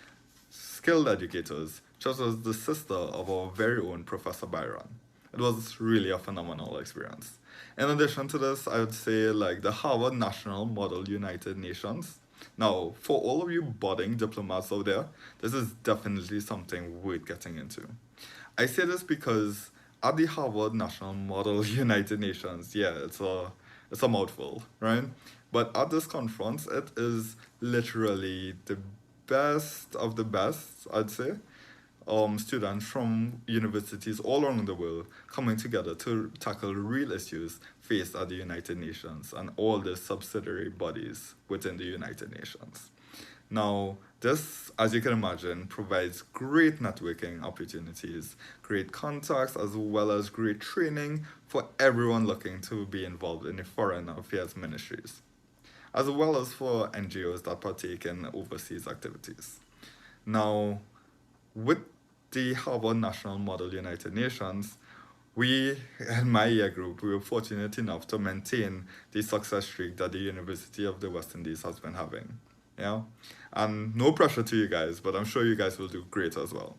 skilled educators, such as the sister of our very own Professor Byron. It was really a phenomenal experience. In addition to this, I would say the Harvard National Model United Nations. Now, for all of you budding diplomats out there, this is definitely something worth getting into. I say this because at the Harvard National Model United Nations, yeah, it's a mouthful, right? But at this conference, it is literally the best of the best, I'd say, students from universities all around the world coming together to tackle real issues faced at the United Nations and all the subsidiary bodies within the United Nations. Now, this, as you can imagine, provides great networking opportunities, great contacts, as well as great training for everyone looking to be involved in the foreign affairs ministries, as well as for NGOs that partake in overseas activities. Now, with the Harvard National Model United Nations, we, in my year group, we were fortunate enough to maintain the success streak that the University of the West Indies has been having. Yeah, and no pressure to you guys, but I'm sure you guys will do great as well.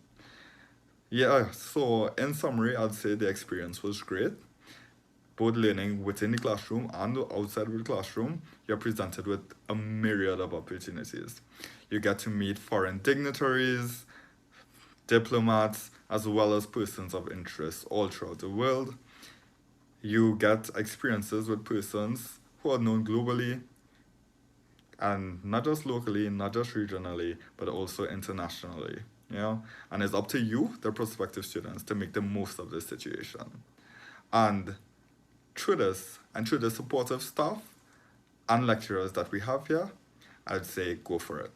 Yeah, so in summary, I'd say the experience was great. Both learning within the classroom and outside of the classroom, you're presented with a myriad of opportunities. You get to meet foreign dignitaries, diplomats, as well as persons of interest all throughout the world. You get experiences with persons who are known globally, and not just locally, not just regionally, but also internationally. Yeah? And it's up to you, the prospective students, to make the most of this situation. And through this, and through the supportive staff and lecturers that we have here, I'd say go for it.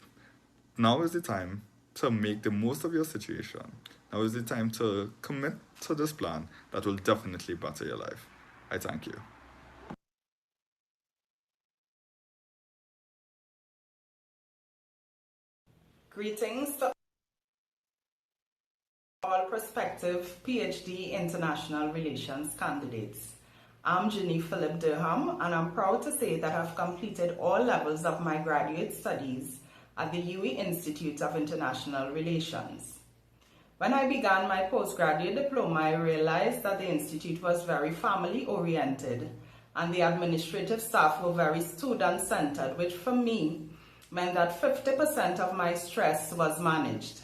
Now is the time to make the most of your situation. Now is the time to commit to this plan that will definitely better your life. I thank you. Greetings to all prospective PhD International Relations candidates. I'm Jenny Philip Durham, and I'm proud to say that I've completed all levels of my graduate studies at the U.W.I Institute of International Relations. When I began my postgraduate diploma, I realized that the institute was very family-oriented and the administrative staff were very student-centered, which for me meant that 50% of my stress was managed.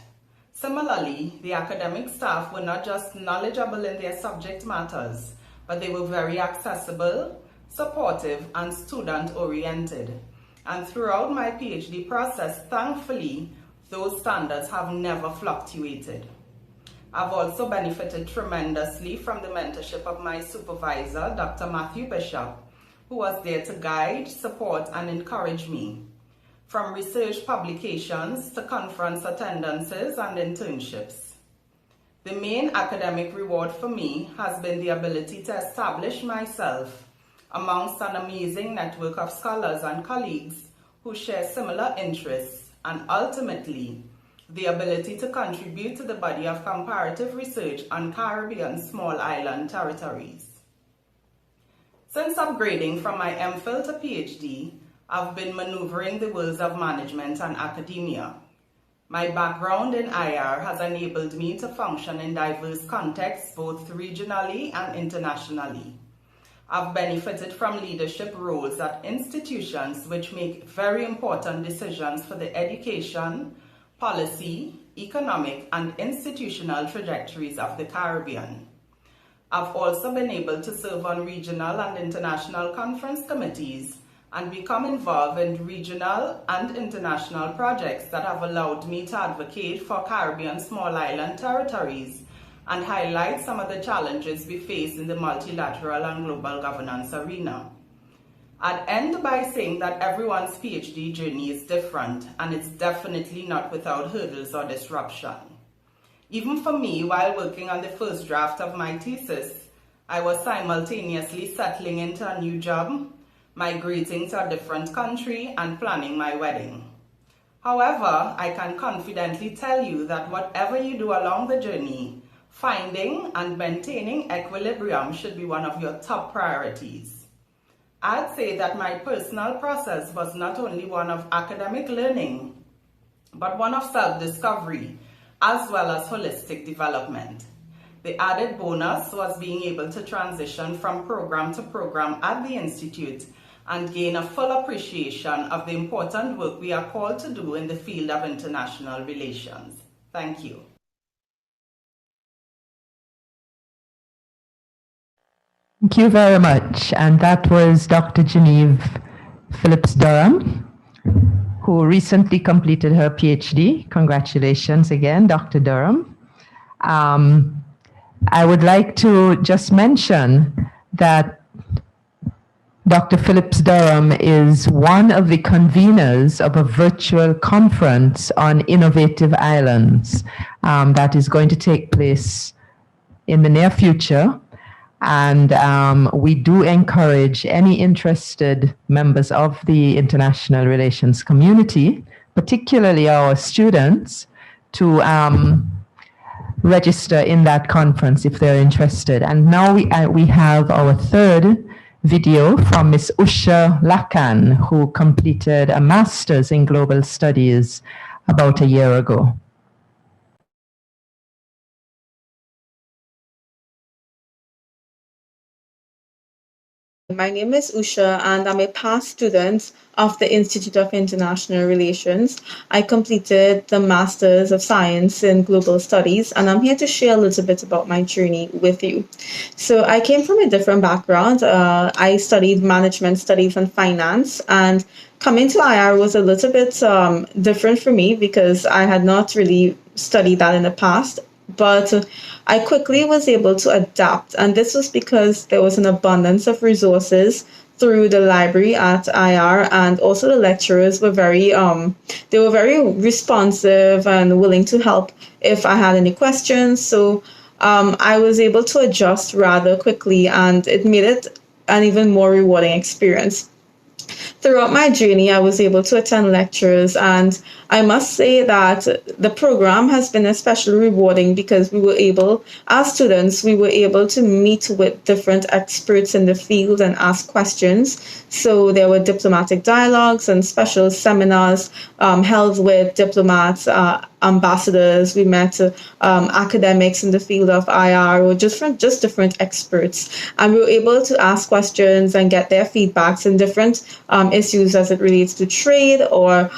Similarly, the academic staff were not just knowledgeable in their subject matters, but they were very accessible, supportive, and student-oriented. And throughout my PhD process, thankfully, those standards have never fluctuated. I've also benefited tremendously from the mentorship of my supervisor, Dr. Matthew Bishop, who was there to guide, support, and encourage me. From research publications to conference attendances and internships. The main academic reward for me has been the ability to establish myself amongst an amazing network of scholars and colleagues who share similar interests, and ultimately, the ability to contribute to the body of comparative research on Caribbean small island territories. Since upgrading from my MPhil to PhD, I've been maneuvering the worlds of management and academia. My background in IR has enabled me to function in diverse contexts, both regionally and internationally. I've benefited from leadership roles at institutions which make very important decisions for the education, policy, economic, and institutional trajectories of the Caribbean. I've also been able to serve on regional and international conference committees and become involved in regional and international projects that have allowed me to advocate for Caribbean small island territories and highlight some of the challenges we face in the multilateral and global governance arena. I'd end by saying that everyone's PhD journey is different, and it's definitely not without hurdles or disruption. Even for me, while working on the first draft of my thesis, I was simultaneously settling into a new job, migrating to a different country, and planning my wedding. However, I can confidently tell you that whatever you do along the journey, finding and maintaining equilibrium should be one of your top priorities. I'd say that my personal process was not only one of academic learning, but one of self-discovery, as well as holistic development. The added bonus was being able to transition from program to program at the Institute and gain a full appreciation of the important work we are called to do in the field of international relations. Thank you. Thank you very much. And that was Dr. Genevieve Phillips Durham, who recently completed her PhD. Congratulations again, Dr. Durham. I would like to just mention that Dr. Phillips Durham is one of the conveners of a virtual conference on innovative islands that is going to take place in the near future. And we do encourage any interested members of the international relations community, particularly our students, to register in that conference if they're interested. And now we have our third video from Ms. Usha Lakan, who completed a master's in global studies about a year ago. My name is Usha, and I'm a past student of the Institute of International Relations. I completed the Masters of Science in Global Studies, and I'm here to share a little bit about my journey with you. So I came from a different background. I studied management studies and finance, and coming to IR was a little bit different for me because I had not really studied that in the past. But I quickly was able to adapt, and this was because there was an abundance of resources through the library at IR, and also the lecturers were very responsive and willing to help if I had any questions. So I was able to adjust rather quickly, and it made it an even more rewarding experience. Throughout my journey, I was able to attend lectures, and I must say that the program has been especially rewarding because as students, we were able to meet with different experts in the field and ask questions. So there were diplomatic dialogues and special seminars held with diplomats, ambassadors. We met academics in the field of IR, or just different experts, and we were able to ask questions and get their feedbacks in different issues as it relates to trade or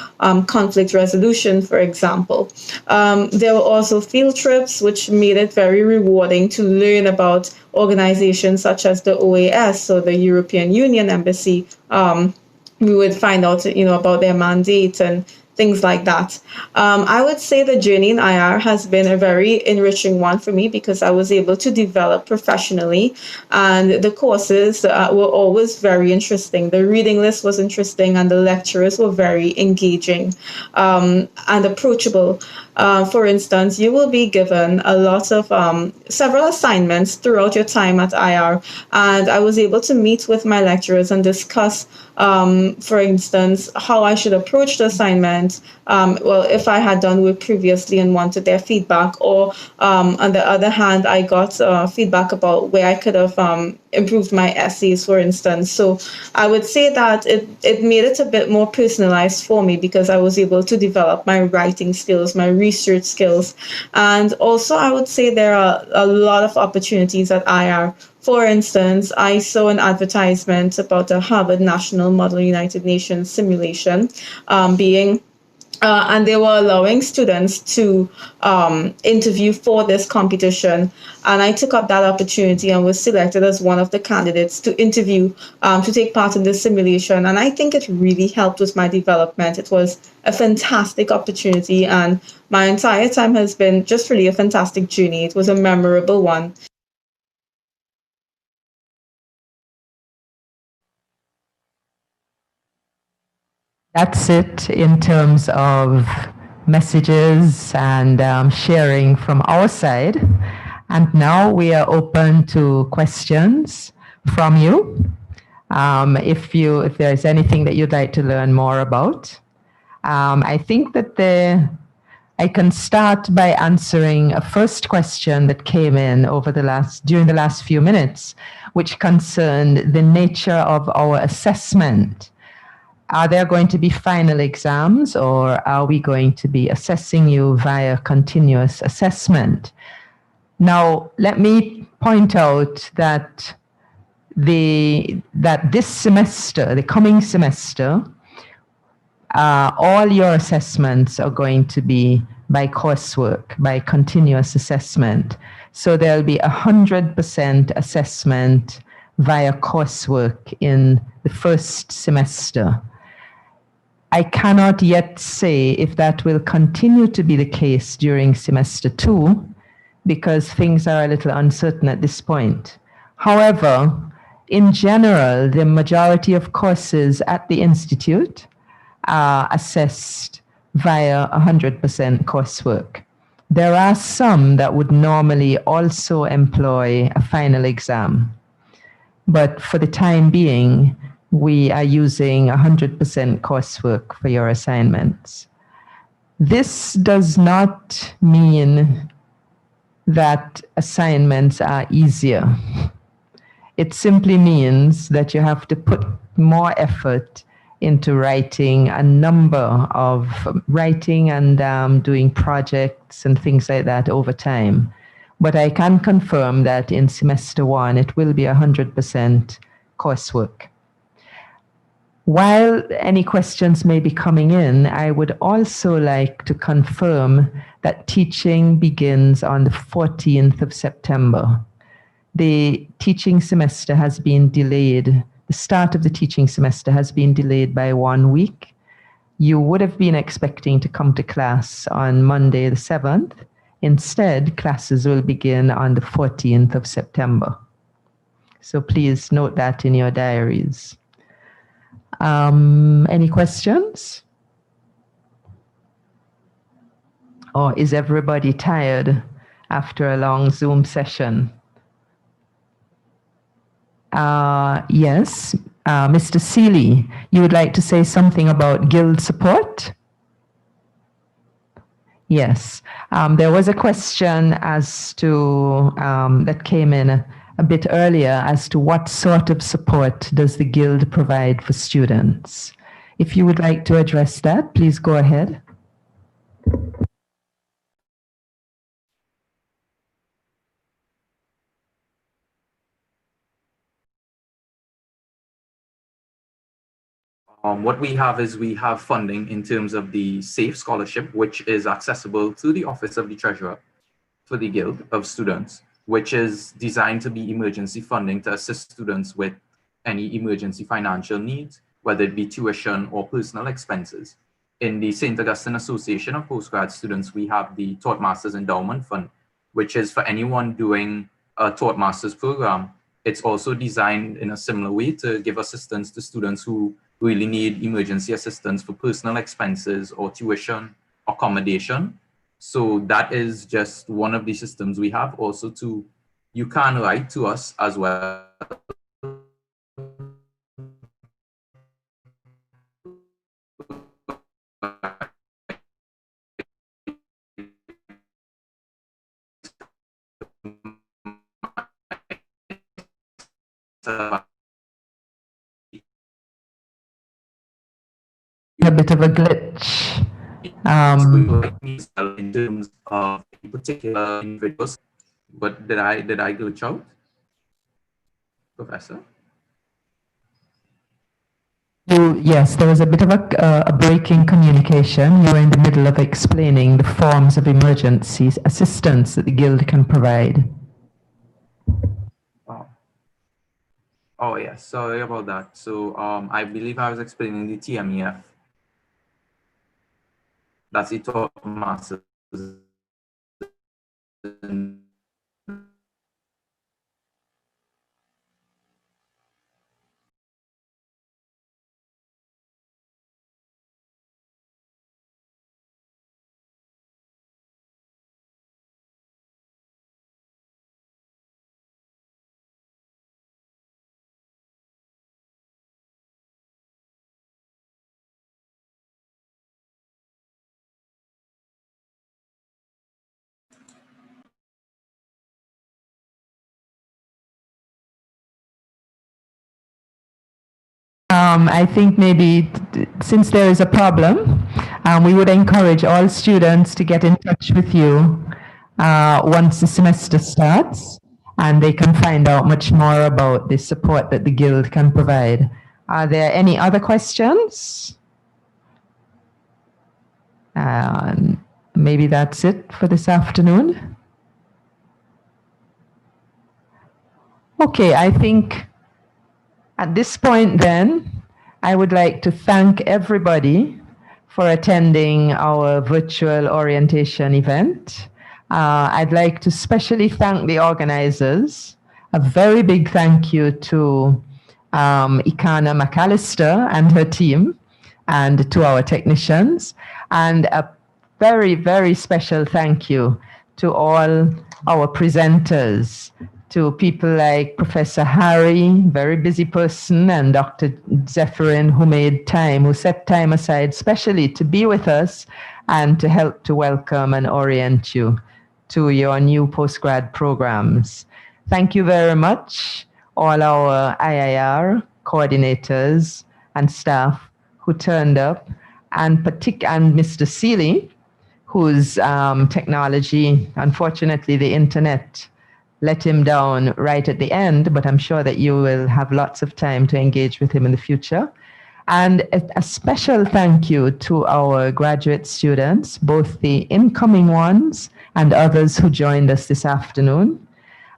conflict resolution, for example. There were also field trips, which made it very rewarding to learn about organizations such as the OAS, so the European Union Embassy. We would find out, about their mandate and things like that. I would say the journey in IR has been a very enriching one for me because I was able to develop professionally, and the courses were always very interesting. The reading list was interesting, and the lecturers were very engaging and approachable. For instance, you will be given a lot of several assignments throughout your time at IR, and I was able to meet with my lecturers and discuss, for instance, how I should approach the assignment. If I had done work previously and wanted their feedback, or on the other hand, I got feedback about where I could have improved my essays, for instance. So I would say that it made it a bit more personalized for me because I was able to develop my writing skills, my research skills. And also, I would say there are a lot of opportunities at IR. For instance, I saw an advertisement about a Harvard National Model United Nations simulation and they were allowing students to interview for this competition. And I took up that opportunity and was selected as one of the candidates to interview, to take part in this simulation. And I think it really helped with my development. It was a fantastic opportunity, and my entire time has been just really a fantastic journey. It was a memorable one. That's it in terms of messages and sharing from our side. And now we are open to questions from you. If there's anything that you'd like to learn more about. I think that I can start by answering a first question that came in during the last few minutes, which concerned the nature of our assessment. Are there going to be final exams, or are we going to be assessing you via continuous assessment? Now, let me point out that this semester, the coming semester, all your assessments are going to be by coursework, by continuous assessment. So there'll be 100% assessment via coursework in the first semester. I cannot yet say if that will continue to be the case during semester 2, because things are a little uncertain at this point. However, in general, the majority of courses at the Institute are assessed via 100% coursework. There are some that would normally also employ a final exam, but for the time being, we are using 100% coursework for your assignments. This does not mean that assignments are easier. It simply means that you have to put more effort into writing and doing projects and things like that over time. But I can confirm that in semester 1, it will be 100% coursework. While any questions may be coming in, I would also like to confirm that teaching begins on the 14th of September. The teaching semester has been delayed. The start of the teaching semester has been delayed by 1 week. You would have been expecting to come to class on Monday the 7th. Instead, classes will begin on the 14th of September. So please note that in your diaries. Any questions? Or is everybody tired after a long Zoom session? Yes, Mr. Seeley, you would like to say something about guild support? Yes, there was a question as to that came in a bit earlier as to what sort of support does the guild provide for students. If you would like to address that, please go ahead. What we have is we have funding in terms of the SAFE scholarship, which is accessible through the Office of the Treasurer for the Guild of Students, which is designed to be emergency funding to assist students with any emergency financial needs, whether it be tuition or personal expenses. In the St. Augustine Association of Postgrad Students, we have the Taught Masters Endowment Fund, which is for anyone doing a Taught Masters program. It's also designed in a similar way to give assistance to students who really need emergency assistance for personal expenses or tuition, accommodation. So that is just one of the systems we have. Also, you can write to us as well. A bit of a glitch. In terms of particular individuals, but did I glitch out, Professor? Yes, there was a bit of a break in communication. You were in the middle of explaining the forms of emergency assistance that the Guild can provide. Oh yes, sorry about that. So I believe I was explaining the TMEF. That's the Taught Masters. I think maybe since there is a problem, we would encourage all students to get in touch with you once the semester starts, and they can find out much more about the support that the Guild can provide. Are there any other questions? Maybe that's it for this afternoon. Okay, I think at this point then, I would like to thank everybody for attending our virtual orientation event. I'd like to specially thank the organizers. A very big thank you to Ikana McAllister and her team, and to our technicians, and a very, very special thank you to all our presenters, to people like Professor Harry, very busy person, and Dr. Zephyrin, who set time aside specially to be with us and to help to welcome and orient you to your new postgrad programs. Thank you very much, all our IIR coordinators and staff who turned up, and Mr. Seeley, whose technology, unfortunately, the internet let him down right at the end, but I'm sure that you will have lots of time to engage with him in the future. And a special thank you to our graduate students, both the incoming ones and others who joined us this afternoon.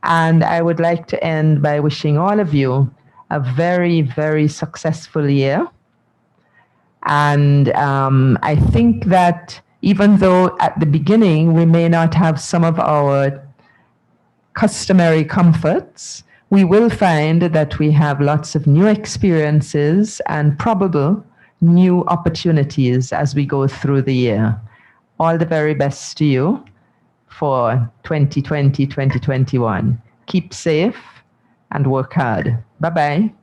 And I would like to end by wishing all of you a very, very successful year. And I think that even though at the beginning we may not have some of our customary comforts, we will find that we have lots of new experiences and probable new opportunities as we go through the year. All the very best to you for 2020, 2021. Keep safe and work hard. Bye-bye.